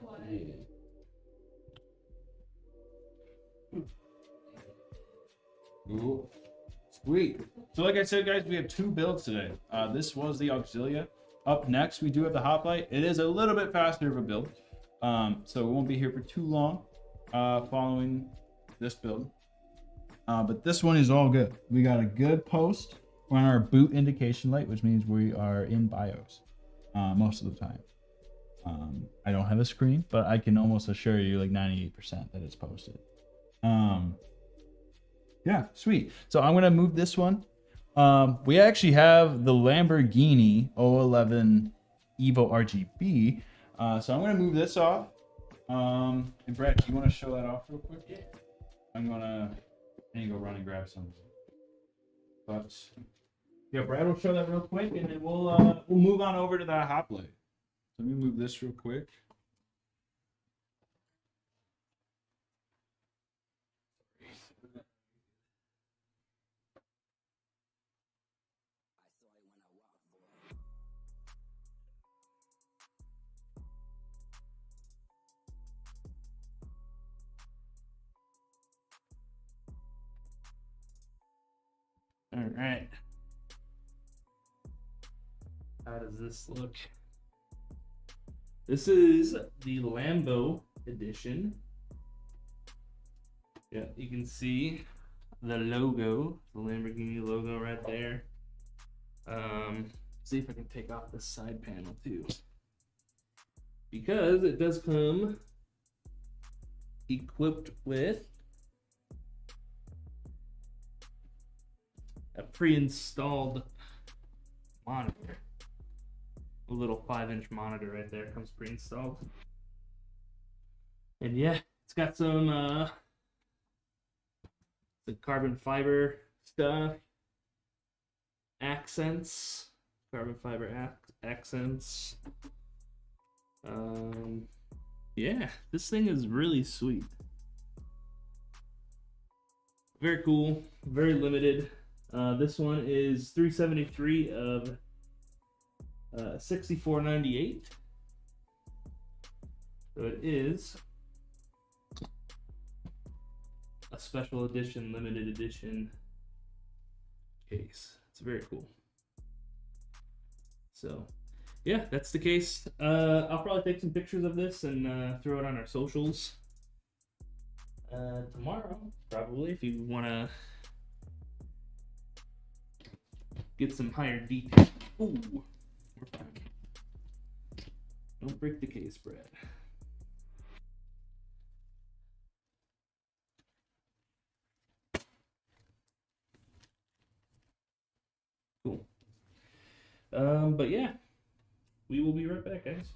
know what? Ooh. Sweet. So like I said, guys, we have 2 builds today. This was the Auxilia. Up next, we do have the Hoplite. It is a little bit faster of a build. So we won't be here for too long following this build. But this one is all good. We got a good post on our boot indication light, which means we are in BIOS most of the time. I don't have a screen, but I can almost assure you like 98% that it's posted. Yeah, sweet. So I'm gonna move this one. We actually have the Lamborghini 011 Evo RGB. So I'm gonna move this off. And Brett, do you want to show that off real quick? Yeah. I need to go run and grab some. But yeah, Brad will show that real quick, and then we'll move on over to that Hoplite. Let me move this real quick. All right. How does this look? This is the Lambo edition. Yeah, you can see the logo, the Lamborghini logo right there. See if I can take off this side panel too, because it does come equipped with a pre-installed monitor. A little 5-inch monitor right there comes pre-installed. And yeah, it's got some the carbon fiber stuff, accents, carbon fiber accents. Yeah, this thing is really sweet. Very cool, very limited. This one is 373 of 64.98. So it is a special edition, limited edition case. It's very cool. So yeah, that's the case. I'll probably take some pictures of this and throw it on our socials tomorrow, probably, if you want to get some higher detail. Ooh, we're back. Don't break the case, Brad. Cool. But yeah, we will be right back, guys.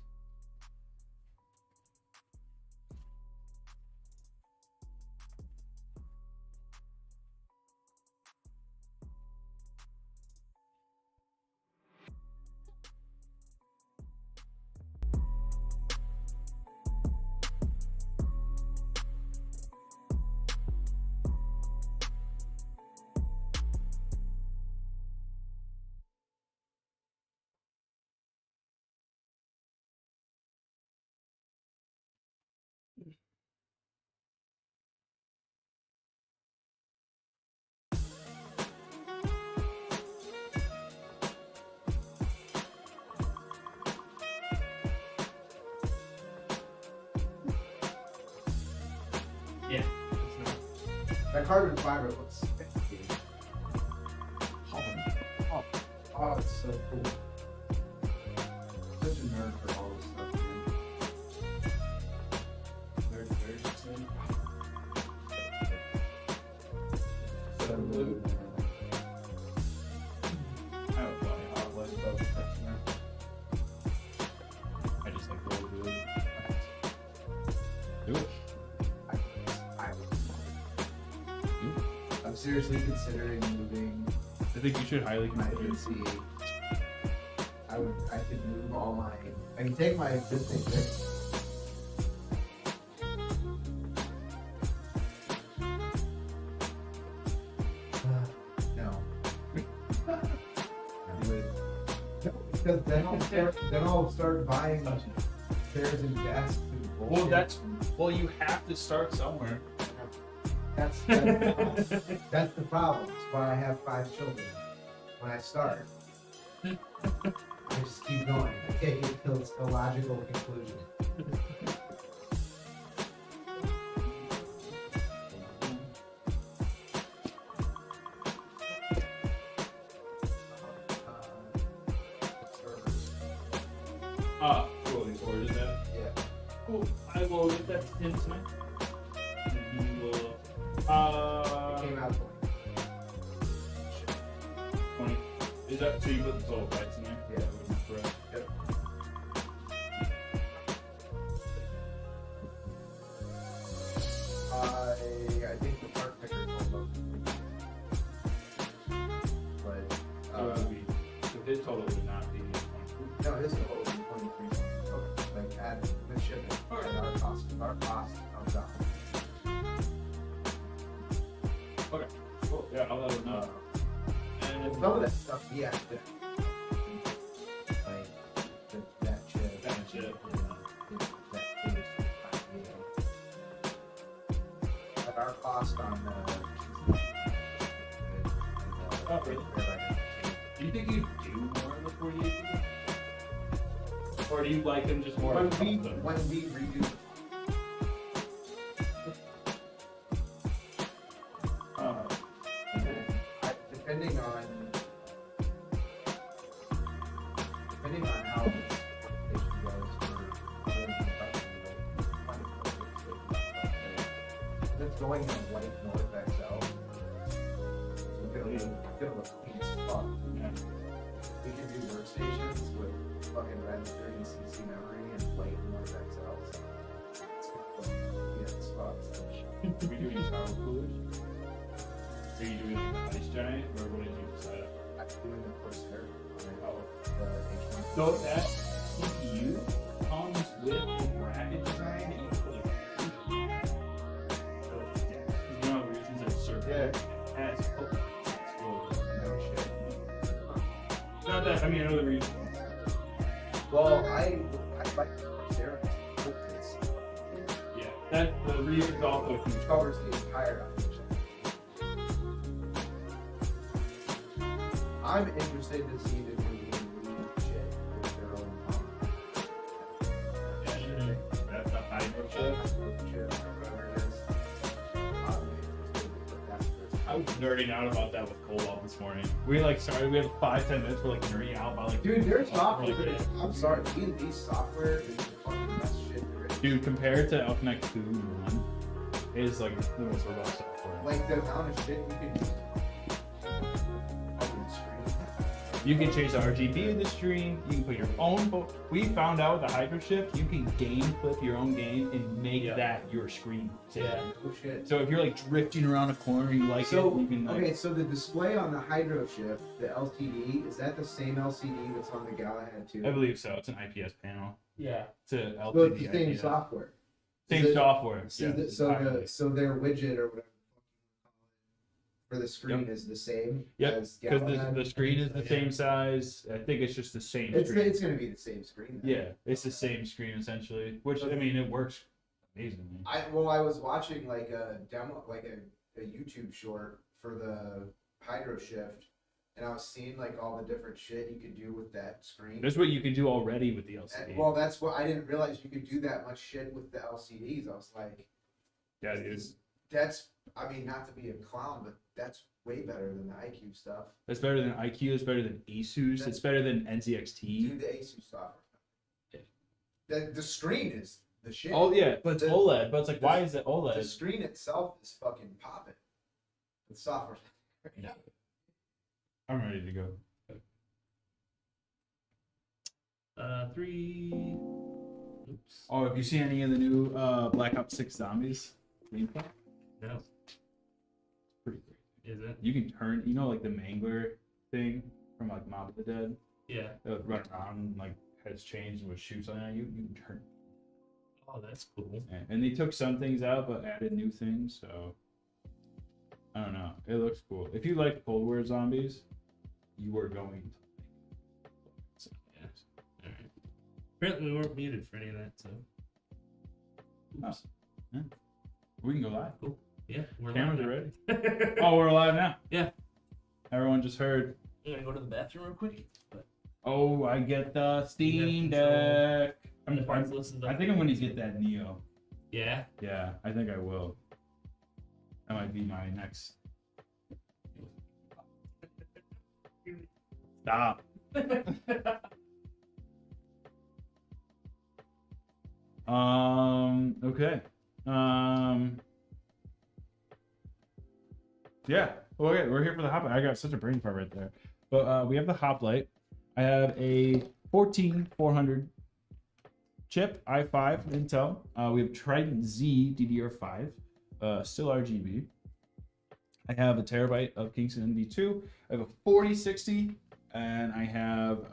That carbon fiber looks fancy. Oh, it's so cool. Such a nerd for all this stuff, man. Very, very interesting. So blue. I would buy a Hoplite if I was a customer. I just like roll good. Do it. I'm seriously considering moving I think you should highly my consider it. PC. I could move all my. I can take my existing thing. No. Because then I'll start buying chairs and desks and bullshit. Well, you have to start somewhere. That's the problem. That's why I have 5 children. When I start, I just keep going. I take it till its illogical conclusion. Cool. You ordered that? Yeah. Cool. I will get that to him tonight. And he will. It came out 20. Is that so? You put the total price in there? Yeah. That would be correct. Yep. I think the part picker is all up. But So it would be. So his total would not be 20. no, his total is 23. Okay. Like add the shipping and our cost comes out. Okay. Cool. Yeah, I'll let him know. And Some of that stuff we have to like that chip. That chip. That taste. But our cost on Oh, really? Do you think you do more before you do? Or do you like him just more? when as we something? redo depending on how this presentation goes for it's going in white North XL. It's gonna look clean as fuck. Yeah. We can do workstations with fucking red 30cc memory and white North XL. So it's gonna look good as fuck. Are we doing tower coolers? Are you doing like the ice giant, or what did you decide? I'm doing the Corsair Oh. the H1. So that CPU comes with a bracket design that you put like one of the reasons it's circular. Yeah. It has exploded. No shit. Not that, I mean, I know the reason. Well, I like the Corsair. It's Yeah. That, the reason is also huge. covers the entire application. I'm interested to see the new shit with their own That's a hydro chip. chip or whatever it is. I'm interested to put that first. I was nerding out about that with Cobalt this morning. We like started, we had 5-10 minutes for like nerding out about like. Dude, their software. Like, I'm sorry, D&D software is the fucking best shit there is. dude, compared to Elfneck 2 1, it is like the most robust software. Like the amount of shit you can do. Fucking screen. You can change the RGB of the stream. You can put your own. We found out with the Hydro Shift, you can game flip your own game and make that your screen. Yeah. Oh shit. So if you're like drifting around a corner, you like So, it, you can like. okay, so the display on the Hydro Shift, the LCD, is that the same LCD that's on the Galahad too? I believe so. It's an IPS panel. Yeah. It's a LCD. So it's the same IPS. software. Same Is it- software. So, yeah, so their widget or whatever for the screen Yep. is the same Yep, as because Galahad? the screen is the same size. I think it's just the same It's screen. it's gonna be the same screen. Then. Yeah, it's the same screen essentially. Which I mean, it works amazingly. I was watching like a demo, like a YouTube short for the Hydro Shift, and I was seeing like all the different shit you could do with that screen. That's what you can do already with the And, LCD. well, that's what I didn't realize you could do that much shit with the LCDs. I was like, Yeah, dude. That's, I mean, not to be a clown, but that's way better than the IQ stuff. That's better than IQ. It's better than Asus. It's better than NZXT. Do the Asus software. The screen is the shit. Oh yeah, but it's The- OLED. But it's like, why is it The OLED? screen itself is fucking popping. The software. I'm ready to go. 3. Oops. Oh, have you seen any of the new Black Ops 6 Zombies gameplay? No. Pretty great. Is it? You can turn, you know, like the Mangler thing from like Mob of the Dead. Yeah. That would run around and like has changed and would shoot something at you. You can turn. Oh, that's cool. And they took some things out but added new things. So I don't know. It looks cool. If you like Cold War zombies, you are going to. Yeah. All right. Apparently, we weren't muted for any of that, so. Oops. Yeah. We can go live. Cool. Yeah, we're Cameras live are ready. now. Oh, we're live now. Yeah. Everyone just heard. I'm gonna go to the bathroom real quick. But Oh, I get the Steam control. Deck. the parts listed I up think I'm going to get that Neo. Yeah. Yeah, I think I will. That might be my next. Stop. Okay. Yeah. Well, okay, we're here for the Hoplite. I got such a brain fart right there. But we have the Hoplite. I have a 14400 chip, i5 Intel. We have Trident Z DDR5, still RGB. I have a terabyte of Kingston NV2. I have a 4060, and I have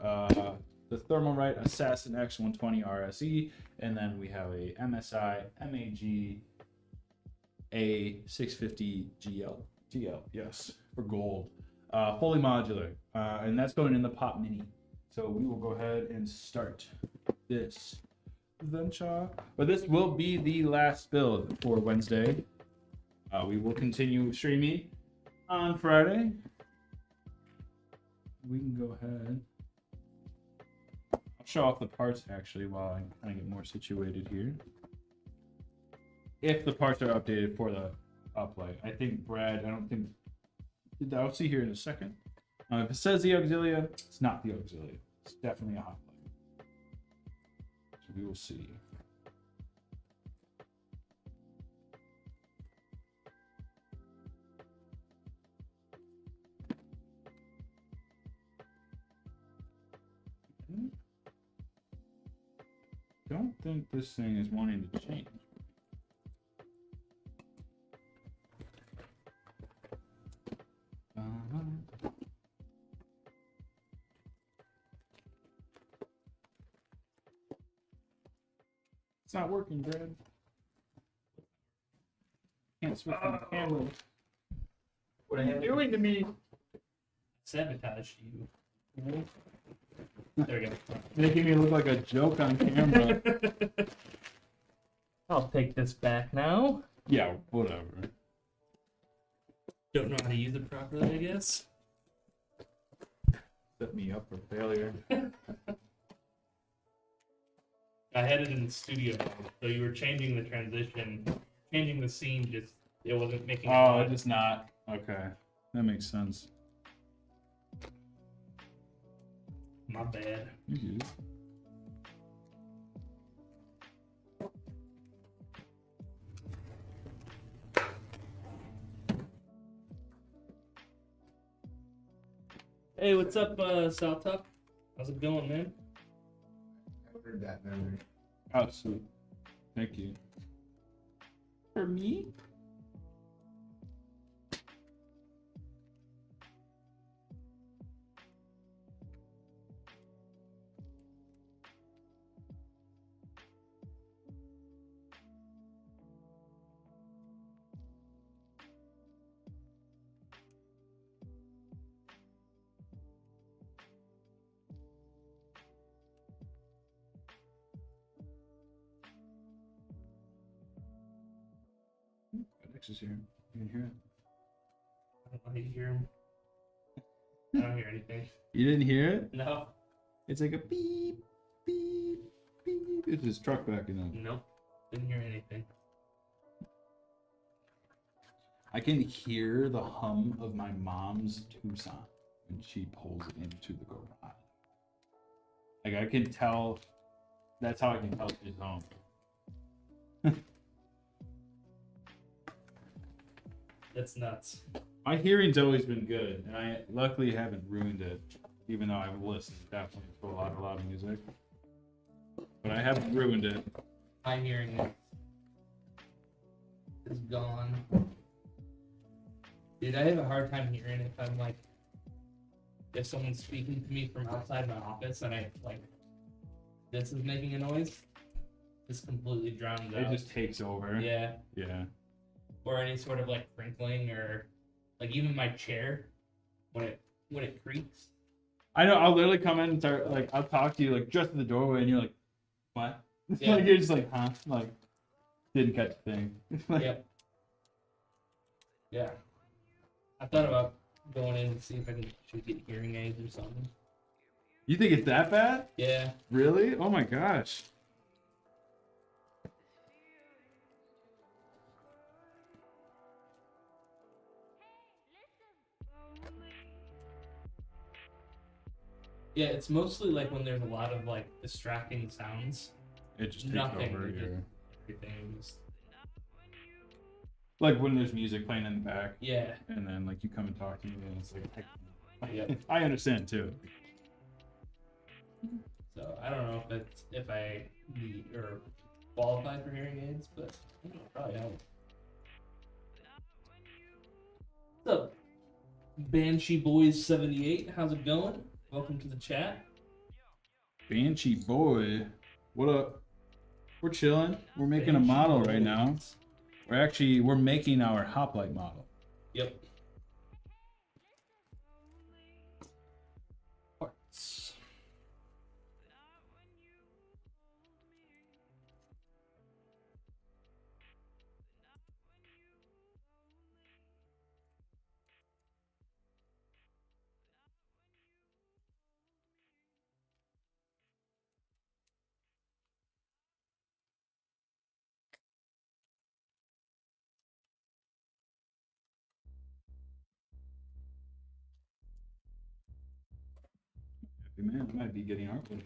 the Thermalright Assassin X120 RSE, and then we have a MSI MAG A650 GL, yes, for gold. Fully modular, and that's going in the Pop Mini. So we will go ahead and start this venture. But this will be the last build for Wednesday. We will continue streaming on Friday. We can go ahead. I'll show off the parts actually while I kind of get more situated here. If the parts are updated for the Hoplite. I think Brad, I don't think, I'll see here in a second. If it says the Auxilia, it's not the Auxilia. It's definitely a Hoplite. So we will see. Don't think this thing is wanting to change. It's not working, Brad. Can't switch on the camera. What are you doing to me? Sabotage you. There we go. Making me look like a joke on camera. I'll take this back now. Yeah, whatever. Don't know how to use it properly, I guess. Set me up for failure. I had it in the studio mode, so you were changing the transition, changing the scene, just it wasn't making. Oh, it just not. Okay, that makes sense. My bad. You do. Hey, what's up, South Top? How's it going, man? I heard that memory. Oh, sweet. Thank you. For me? Alex is here. You can hear it. I don't know how you hear him. I don't hear anything. You didn't hear it? No. It's like a beep, beep, beep. It's his truck backing up. Nope. Didn't hear anything. I can hear the hum of my mom's Tucson when she pulls it into the garage. Like I can tell. That's how I can tell she's home. That's nuts. My hearing's always been good, and I luckily haven't ruined it, even though I've listened definitely to a lot of music. But I haven't ruined it. My hearing is gone. Dude, I have a hard time hearing if I'm like, if someone's speaking to me from outside my office and I like, this is making a noise, this completely drowns It out. just takes over. Yeah. Yeah. Or any sort of like crinkling or like even my chair when it creaks. I know. I'll literally come in and start like I'll talk to you like just in the doorway, and you're like, "What?" Yeah. Like you're just like, "Huh?" Like didn't catch the thing. Like, Yep. Yeah. I thought about going in and see if I should get hearing aids or something. You think it's that bad? Yeah. Really? Oh my gosh. Yeah, it's mostly like when there's a lot of like distracting sounds. It just takes Nothing. over. It just- Yeah. Everything just, Like when there's music playing in the back, yeah. and then like you come and talk to me, and it's like, Yep. I understand too. So I don't know if I need or qualify for hearing aids, but I don't know, probably help. What's up, Banshee Boys 78? How's it going? Welcome to the chat. Banshee boy, what up? We're chilling. We're making a Banshee model right now. Boys. We're making our Hoplite model. Yep. Parts. Happy man, I might be getting artwork.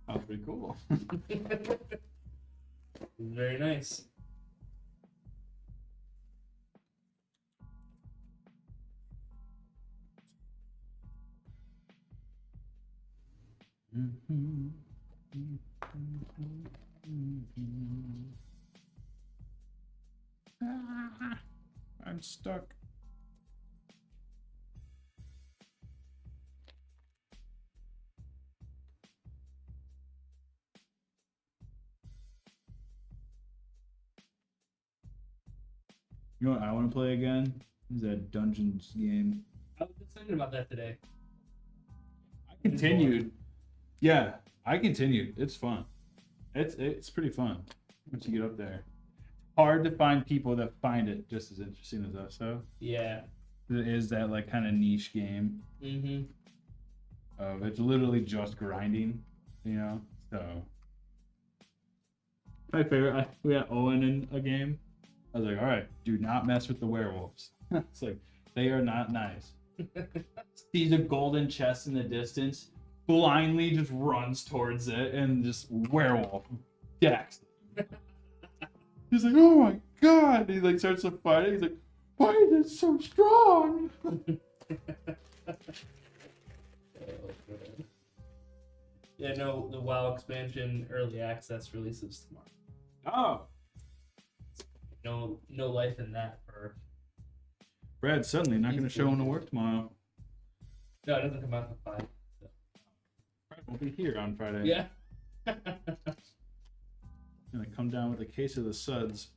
That was pretty cool. Very nice. Ah, I'm stuck. You know what I want to play again? Is that Dungeons game. I was just thinking about that today. I continued. Yeah, I continued. It's fun. It's pretty fun once you get up there. Hard to find people that find it just as interesting as us, though. Yeah. It is that like kind of niche game Mm-hmm. of it's literally just grinding, you know. So my favorite. We got Owen in a game. I was like, all right, do not mess with the werewolves. It's like they are not nice. Sees a golden chest in the distance, blindly just runs towards it, and just werewolf decks. He's like, oh my god! He like starts to fight it. He's like, why is it so strong? Yeah, no, the WoW expansion early access releases tomorrow. Oh, No life in that for. Brad's suddenly not going to show him to work tomorrow. No, it doesn't come out until 5. So. Brad won't be here on Friday. Yeah. Gonna come down with a case of the suds.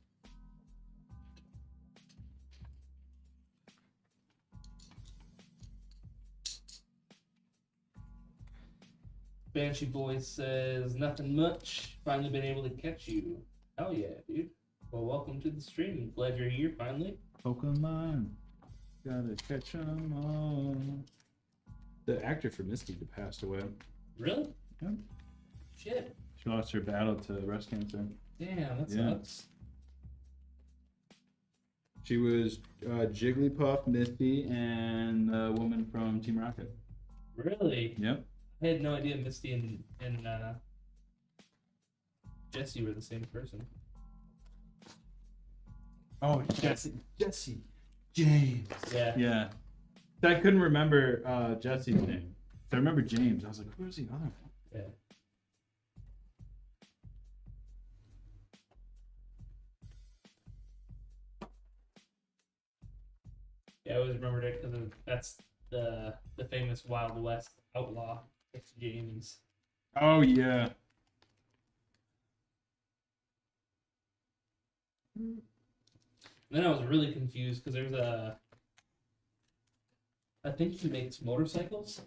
Banshee Boy says nothing much. Finally been able to catch you. Hell yeah, dude. Well, welcome to the stream. Glad you're here finally. Pokemon, gotta catch 'em all. The actor for Misty passed away. Really? Yep. Shit. She lost her battle to breast cancer. Damn, that Yeah. sucks. She was Jigglypuff, Misty, and the woman from Team Rocket. Really? Yep. I had no idea Misty and Jesse were the same person. Oh, Jesse, James. Yeah. Yeah. I couldn't remember Jesse's name. So I remember James. I was like, who's the other one? Yeah. Yeah, I always remembered it because that's the famous Wild West outlaw. It's James. Oh, yeah. And then I was really confused because there's I think he makes motorcycles.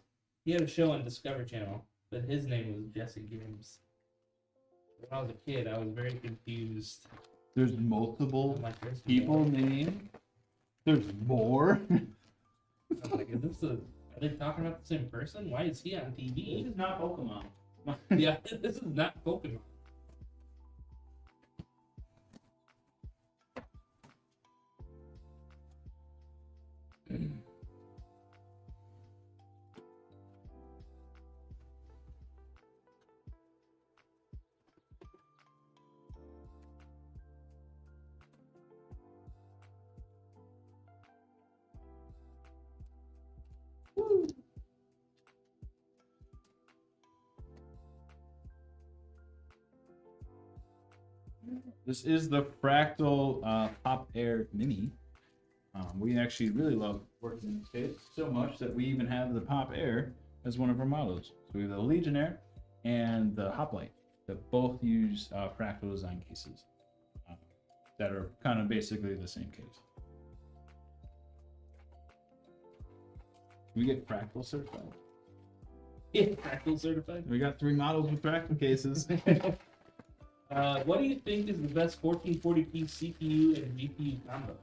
He had a show on Discovery Channel, but his name was Jesse James. When I was a kid, I was very confused. There's multiple I'm like, there's people more. named. There's more. I'm like, are they talking about the same person? Why is he on This TV? is not Pokemon. Yeah, this is not Pokemon. This is the Fractal Pop Air Mini. We actually really love working in this case so much that we even have the Pop Air as one of our models. So we have the Legionnaire and the Hoplite that both use fractal design cases that are kind of basically the same case. We get fractal certified. Yeah, Fractal certified. We got 3 models with fractal cases. What do you think is the best 1440p CPU and GPU combo?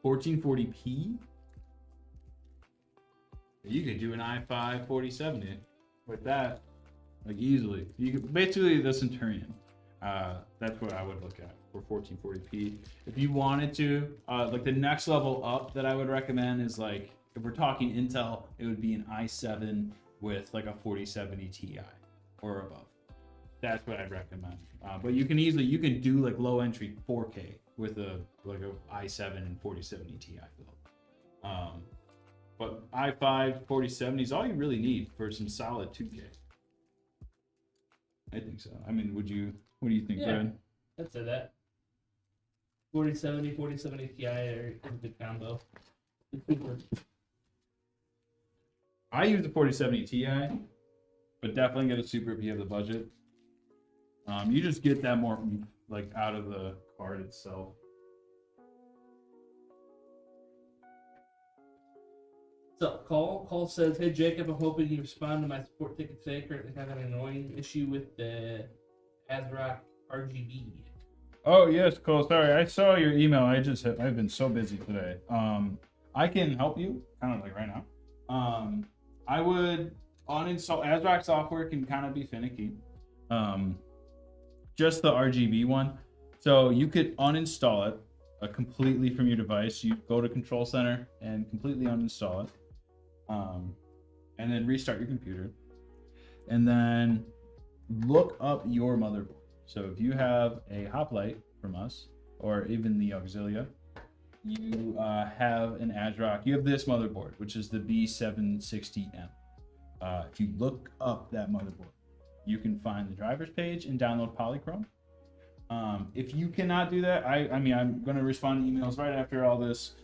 1440p. You could do an i5 4070 with that, like easily. You could basically the Centurion. That's what I would look at for 1440p. If you wanted to, like the next level up that I would recommend is like if we're talking Intel, it would be an i7 with like a 4070 Ti or above. That's what I'd recommend. But you can do like low entry 4K with a i7 and 4070 Ti build. But i5 4070 is all you really need for some solid 2K. I think so. I mean, what do you think, Yeah. Brad? I'd say that. 4070 Ti are a good combo. I use the 4070 Ti, but definitely get a Super if you have the budget. You just get that more like out of the card itself. So, Call says, hey Jacob, I'm hoping you respond to my support ticket today. Currently having an annoying issue with the ASRock RGB. Oh yes, Cole. Sorry, I saw your email. I've been so busy today. I can help you kind of like right now. I would uninstall ASRock software can kind of be finicky. Just the RGB one. So you could uninstall it completely from your device. You go to Control Center and completely uninstall it. And then restart your computer. And then look up your motherboard. So if you have a Hoplite from us, or even the Auxilia, you have an ASRock. You have this motherboard, which is the B760M. If you look up that motherboard, you can find the driver's page and download Polychrome. If you cannot do that, I mean, I'm going to respond to emails right after all this,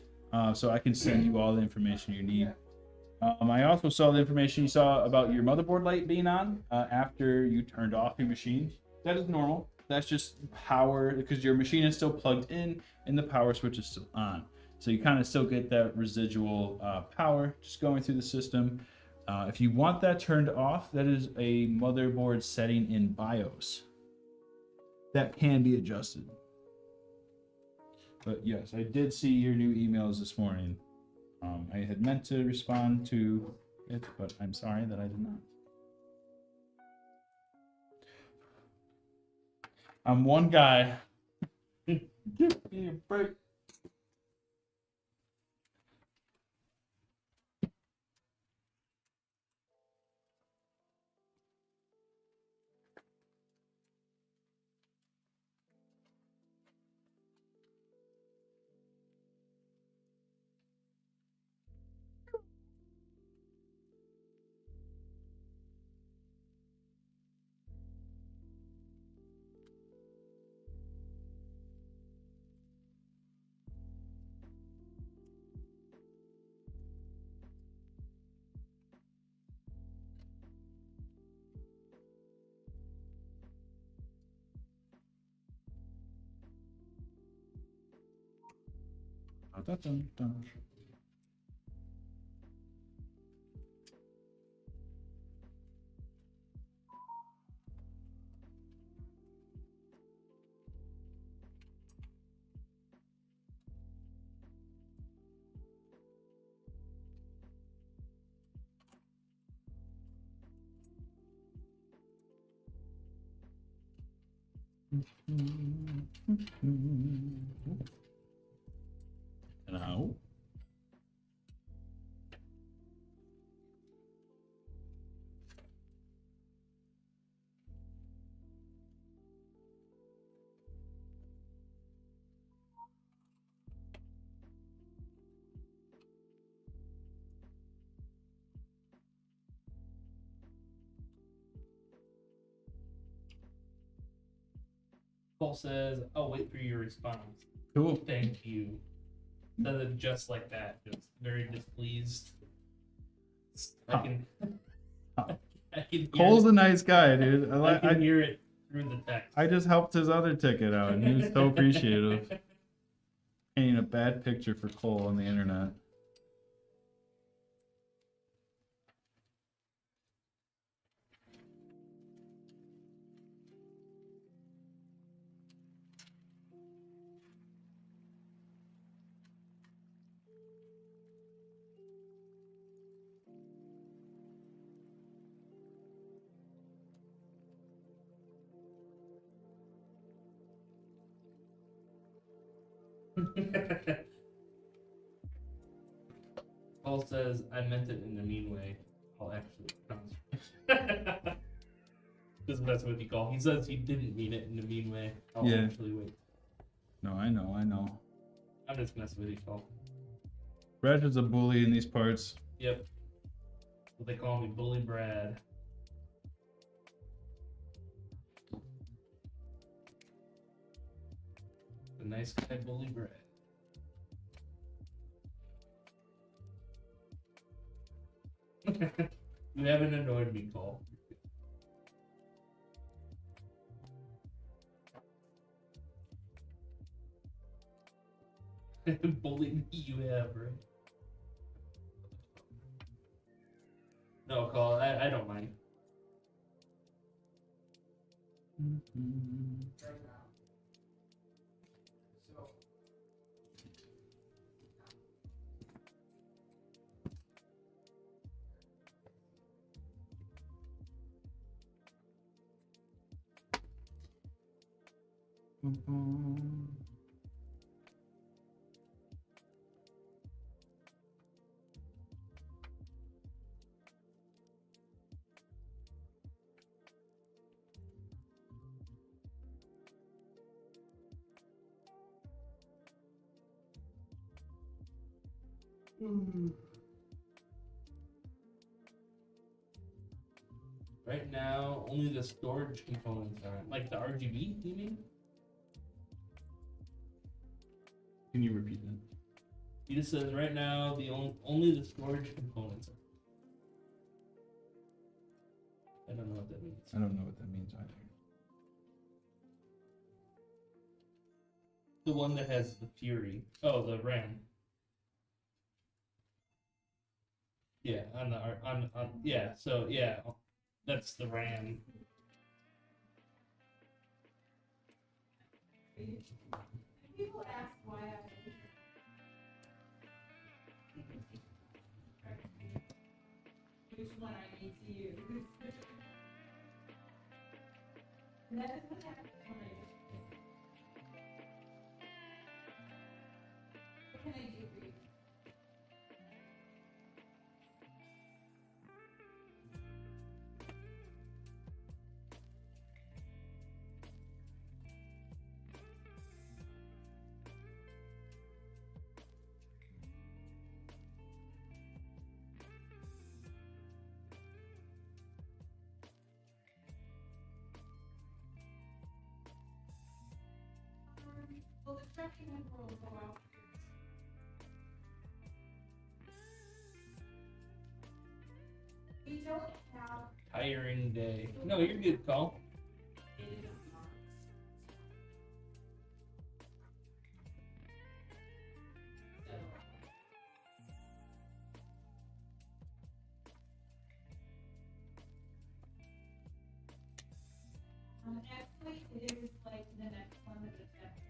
so I can send you all the information you need. I also saw the information you saw about your motherboard light being on after you turned off your machine. That is normal. That's just power because your machine is still plugged in and the power switch is still on. So you kind of still get that residual power just going through the system. If you want that turned off, that is a motherboard setting in BIOS. That can be adjusted. But yes, I did see your new emails this morning. I had meant to respond to it, but I'm sorry that I did not. I'm one guy Give me a break. Dun. Now. Paul says, "I'll wait for your response." Cool. Thank you. Says it just like that. Just very displeased. I can. I can hear Cole's it. a nice guy, dude. I can hear it through the text. I just helped his other ticket out, and he was so appreciative. Painting a bad picture for Cole on the internet. Paul says, "I meant it in a mean way." I'll actually just mess with you, Cole. He says he didn't mean it in a mean way. I'll Yeah. actually wait. No, I know. I'm just messing with you, Cole. Brad is a bully in these parts. Yep. What they call me, Bully Brad. The nice guy, Bully Brad. You haven't annoyed me, Cole. Bullied me, you have, right? No, Cole, I don't mind. Right now, only the storage components are like the RGB. You mean? Can you repeat that? He just says right now the only the storage components are. I don't know what that means. I don't know what that means either. The one that has the Fury. Oh, the RAM. Yeah, on the on yeah. So yeah, that's the RAM. People ask why I which one I need to use. And that is what happens when I We don't have Tiring day. No, you're good, Call. Actually, it is like the next one that is next.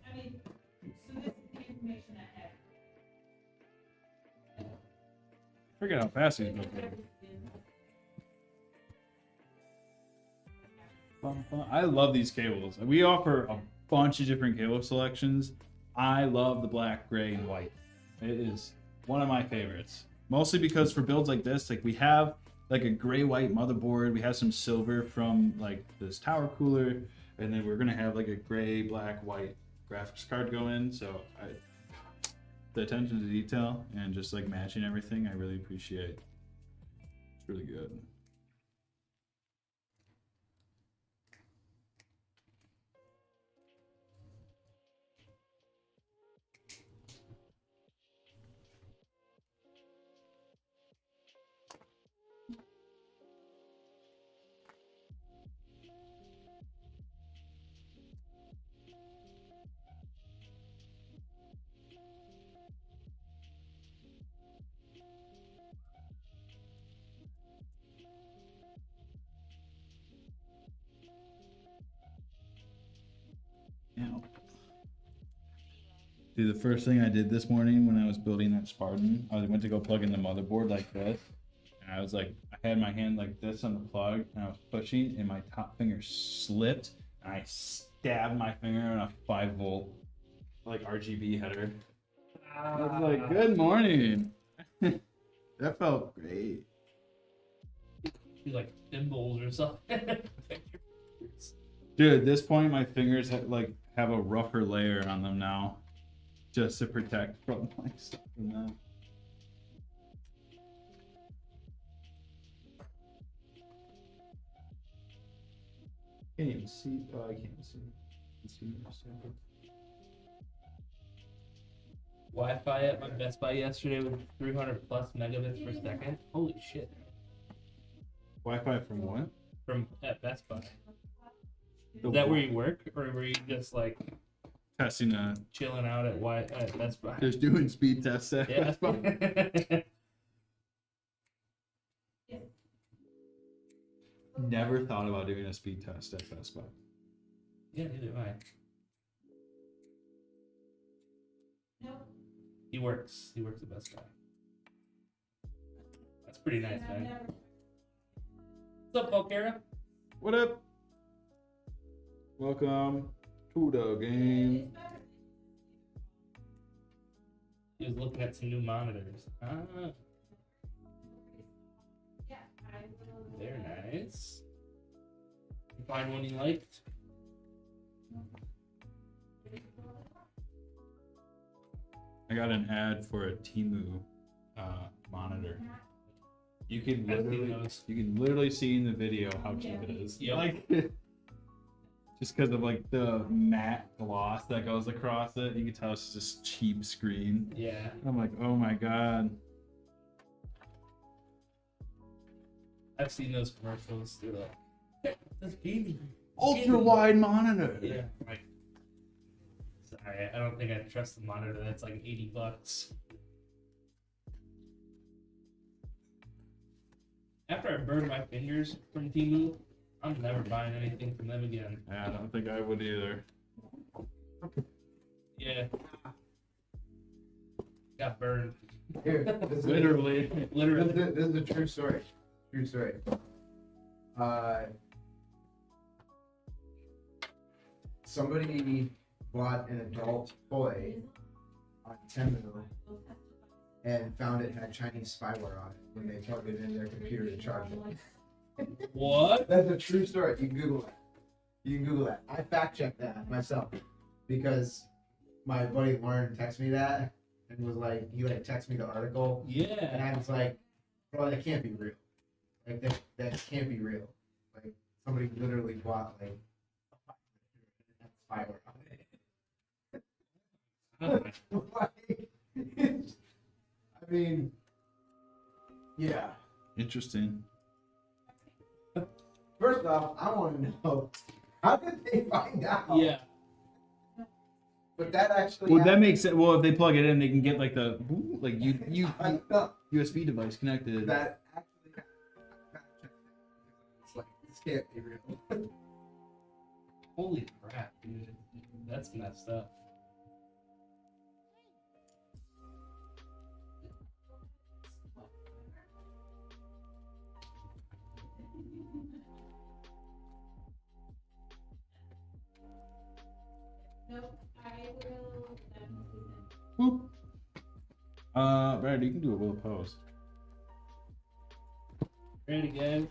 I mean, so this is the information I have. Forget how fast he's looking. I love these cables. We offer a bunch of different cable selections. I love the black, gray, and white. It is one of my favorites. Mostly because for builds like this, like we have like a gray-white motherboard. We have some silver from like this tower cooler, and then we're gonna have like a gray, black, white graphics card go in. So the attention to detail and just like matching everything, I really appreciate. It's really good. Yeah. Dude, the first thing I did this morning when I was building that Spartan, I went to go plug in the motherboard like this, and I was like, I had my hand like this on the plug, and I was pushing, and my top finger slipped, and I stabbed my finger on a 5-volt like RGB header. I was like, good morning. That felt great. Be like thimbles or something. Dude, at this point, my fingers have a rougher layer on them now, just to protect from like stuff from that. Can't even see. Oh, I can't see. Wi-Fi at my Best Buy yesterday with 300 plus megabits per second. Holy shit! Wi-Fi from what? From at Best Buy. The Is that where what? you work, or were you just like Testing chilling out at Best Buy? just doing speed tests at Yeah. Best Buy. Never thought about doing a speed test at Best Buy. Yeah, neither am I. Nope. He works at Best Buy. That's pretty nice, And I've man. never- What's up, Volkera? What up? Welcome to the game. It's better. He was looking at some new monitors. Ah, Yeah, I will. they're nice. You find one you liked? I got an ad for a Temu monitor. You can I've seen literally, those. you can literally see in the video how cheap it is. Yep. Like, just because of like the matte gloss that goes across it, you can tell it's just cheap screen. Yeah. I'm like, oh my god. I've seen those commercials. They're like, "Hey, this gaming. Ultra wide monitor. Yeah. Like, sorry, I don't think I trust the monitor that's like $80. After I burned my fingers from Temu, I'm never buying anything from them again. Yeah, I don't think I would either. Yeah. Got burned. Here, this is, Literally. Literally. this is a true story. True story. Somebody bought an adult toy on Temu and found it had Chinese spyware on it when they plugged it in their computer to charge it. What? That's a true story. You can Google it. You can Google that. I fact checked that myself because my buddy Lauren texted me that and was like, he like texted me the article, and Yeah. I was like, bro, that can't be real. Like that can't be real. Like somebody literally bought like a fiber on it. Like, I mean, yeah. Interesting. First off, I want to know how did they find out? Yeah. But that actually. Well, that happened. makes sense. Well, if they plug it in, they can get like the I know USB device connected. that actually happened. It's like this can't be real. Holy crap, dude. That's messed up. Nope, I will definitely send. Whoop. Brad, you can do a little post. Ready, guys?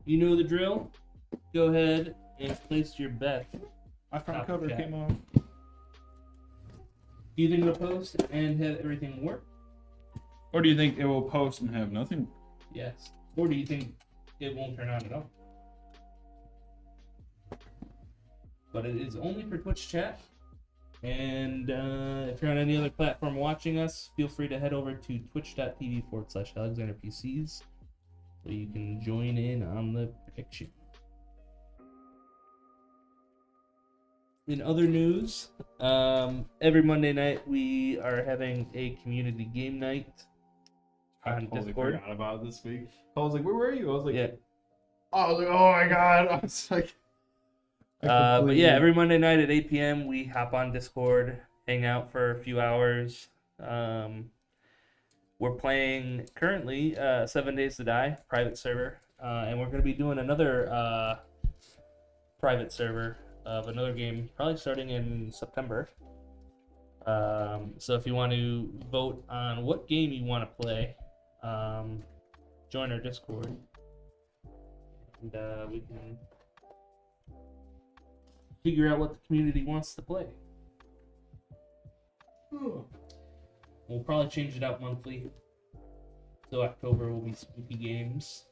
You know the drill. Go ahead and place your bet. My front Top cover chat. came off. Do you think it'll post and have everything work? Or do you think it will post and have nothing? Yes. Or do you think it won't turn on at all? But it is only for Twitch chat. And if you're on any other platform watching us, feel free to head over to twitch.tv/AlexanderPCs so you can join in on the prediction. In other news, every Monday night we are having a community game night I on totally Discord. forgot about it this week. I was like, where were you? I was like, Yeah. oh my god. I was like, But yeah, every Monday night at 8 p.m. we hop on Discord, hang out for a few hours. We're playing currently 7 Days to Die private server, and we're going to be doing another private server of another game, probably starting in September. So if you want to vote on what game you want to play, join our Discord, and we can figure out what the community wants to play. We'll probably change it out monthly. So October will be spooky games.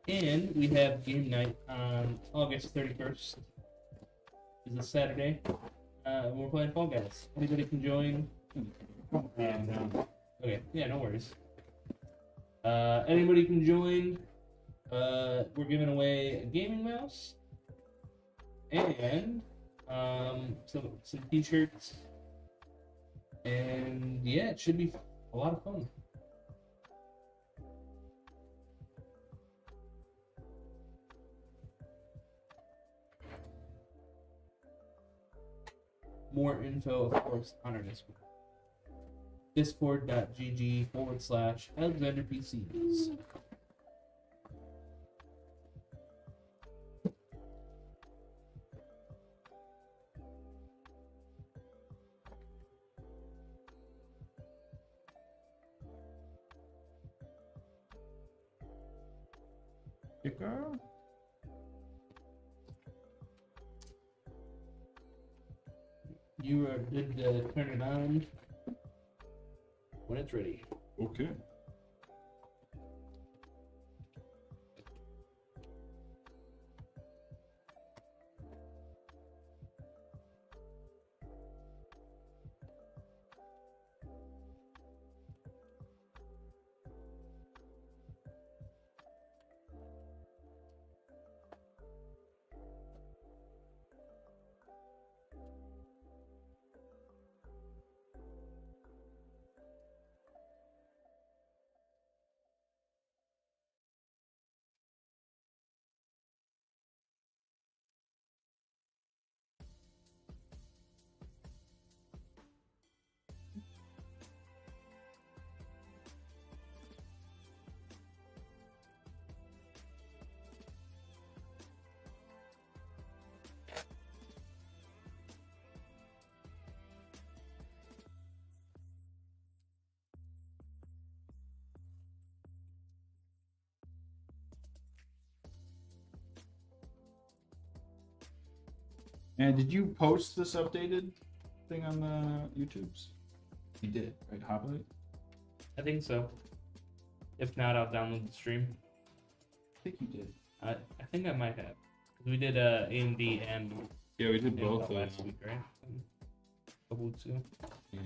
And we have game night on August 31st. Is a Saturday. We're playing Fall Guys. Anybody can join. Okay, yeah, no worries. Anybody can join. We're giving away a gaming mouse and some t-shirts, and yeah, it should be a lot of fun. More info, of course, on our Discord. Discord.gg/AlexanderPCs. Girl. You are good to turn it on when it's ready. Okay. And did you post this updated thing on the YouTubes? You did, right? Hoplite? I think so. If not, I'll download the stream. I think you did. I think I might have. 'Cause we did AMD and Yeah, we did both of last them. week, right? A couple weeks ago. Yeah.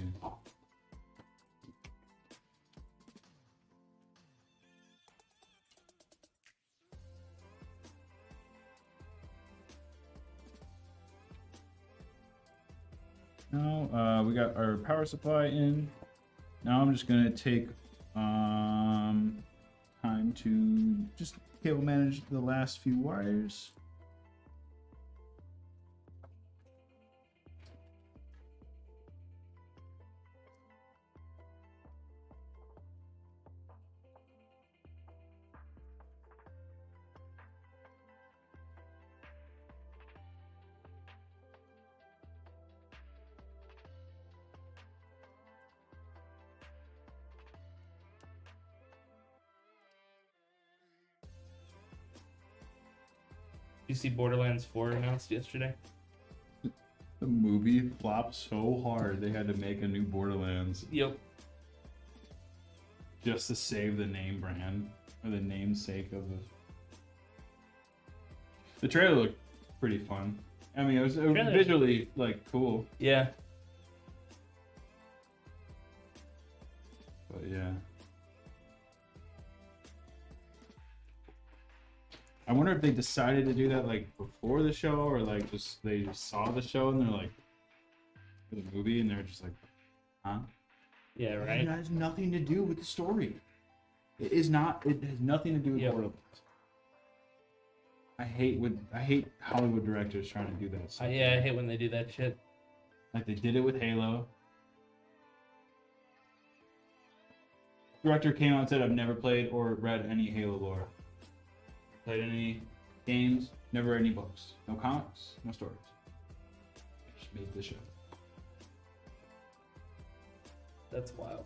Now we got our power supply in. Now I'm just gonna take time to just cable manage the last few wires. You see Borderlands 4 announced yesterday? The movie flopped so hard they had to make a new Borderlands Yep. just to save the name brand or the namesake of the. The trailer looked pretty fun. I mean, it was Trailer- visually like cool, Yeah. but yeah. I wonder if they decided to do that like before the show or like just they just saw the show and they're like for the movie and they're just like, huh? Yeah, It right? has nothing to do with the story. It is not. It has nothing to do with Yep. Borderlands. I hate Hollywood directors trying to do that stuff. Yeah, I hate when they do that shit. Like they did it with Halo. Director came out and said, "I've never played or read any Halo lore. Played any games, never any books, no comics, no stories. Just made the show." That's wild.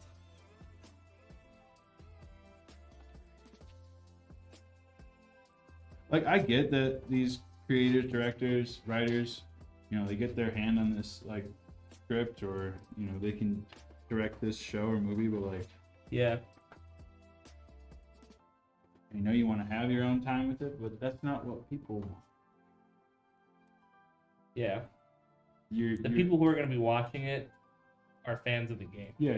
Like I get that these creators, directors, writers, you know, they get their hand on this like script or you know they can direct this show or movie, but like Yeah. I know you want to have your own time with it, but that's not what people want. Yeah. You're The people who are going to be watching it are fans of the game. yeah,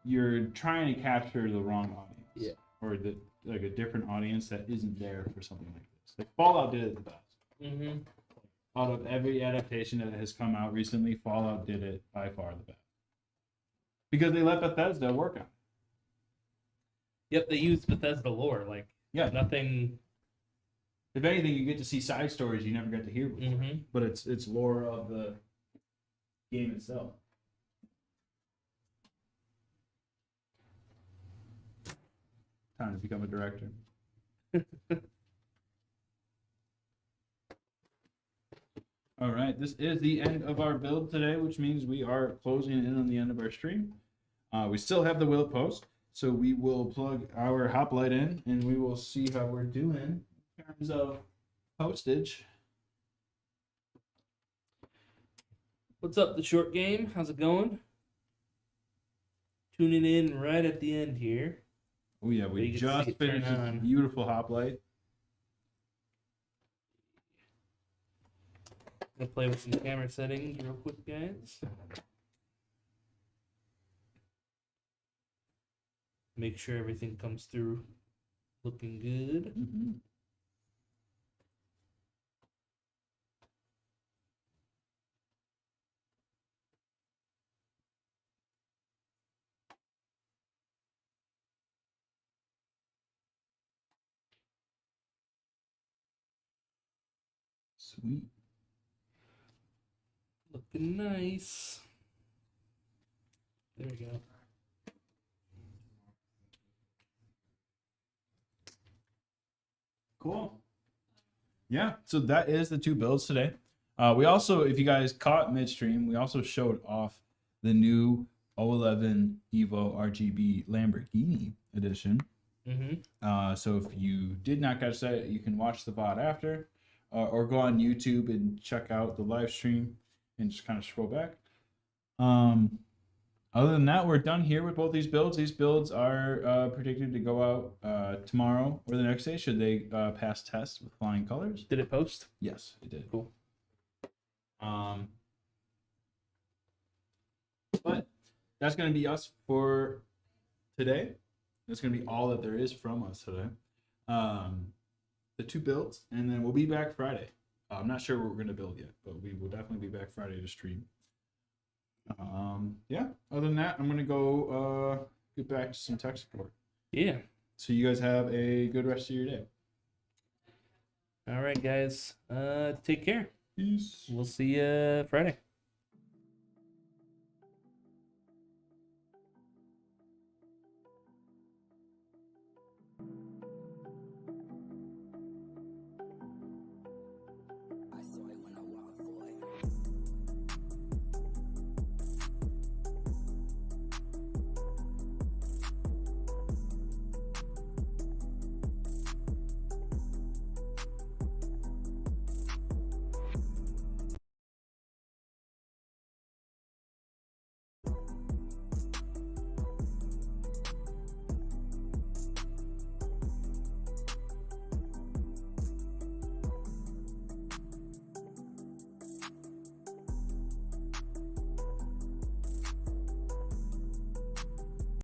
you're trying to capture the wrong audience. Yeah. Or like a different audience that isn't there for something like this. Like Fallout did it the best. Mm-hmm. Out of every adaptation that has come out recently, Fallout did it by far the best. Because they let Bethesda work on it. Yep, they used Bethesda lore. Like, Yeah. nothing. If anything, you get to see side stories you never got to hear before. Mm-hmm. But it's lore of the game itself. Time to become a director. All right, this is the end of our build today, which means we are closing in on the end of our stream. We still have the wheel post, so we will plug our Hoplite in, and we will see how we're doing in terms of postage. What's up, the short game? How's it going? Tuning in right at the end here. Oh yeah, You we can see just it turn finished this on. beautiful Hoplite. Gonna play with some camera settings real quick, guys. Make sure everything comes through looking good. Mm-hmm. Sweet. Looking nice. There we go. Cool. Yeah, so that is the two builds today. We also, if you guys caught midstream, we also showed off the new 011 Evo RGB Lamborghini edition. Mm-hmm. So if you did not catch that, you can watch the VOD after. or go on YouTube and check out the live stream and just kind of scroll back. Other than that, we're done here with both these builds. These builds are predicted to go out tomorrow or the next day should they pass tests with flying colors. Did it post? Yes, it did. Cool. But that's going to be us for today. That's going to be all that there is from us today. The 2 builds, and then we'll be back Friday. I'm not sure what we're going to build yet, but we will definitely be back Friday to stream. Yeah, other than that, I'm going to go get back to some tech support. Yeah. So you guys have a good rest of your day. All right, guys. Take care. Peace. We'll see you Friday.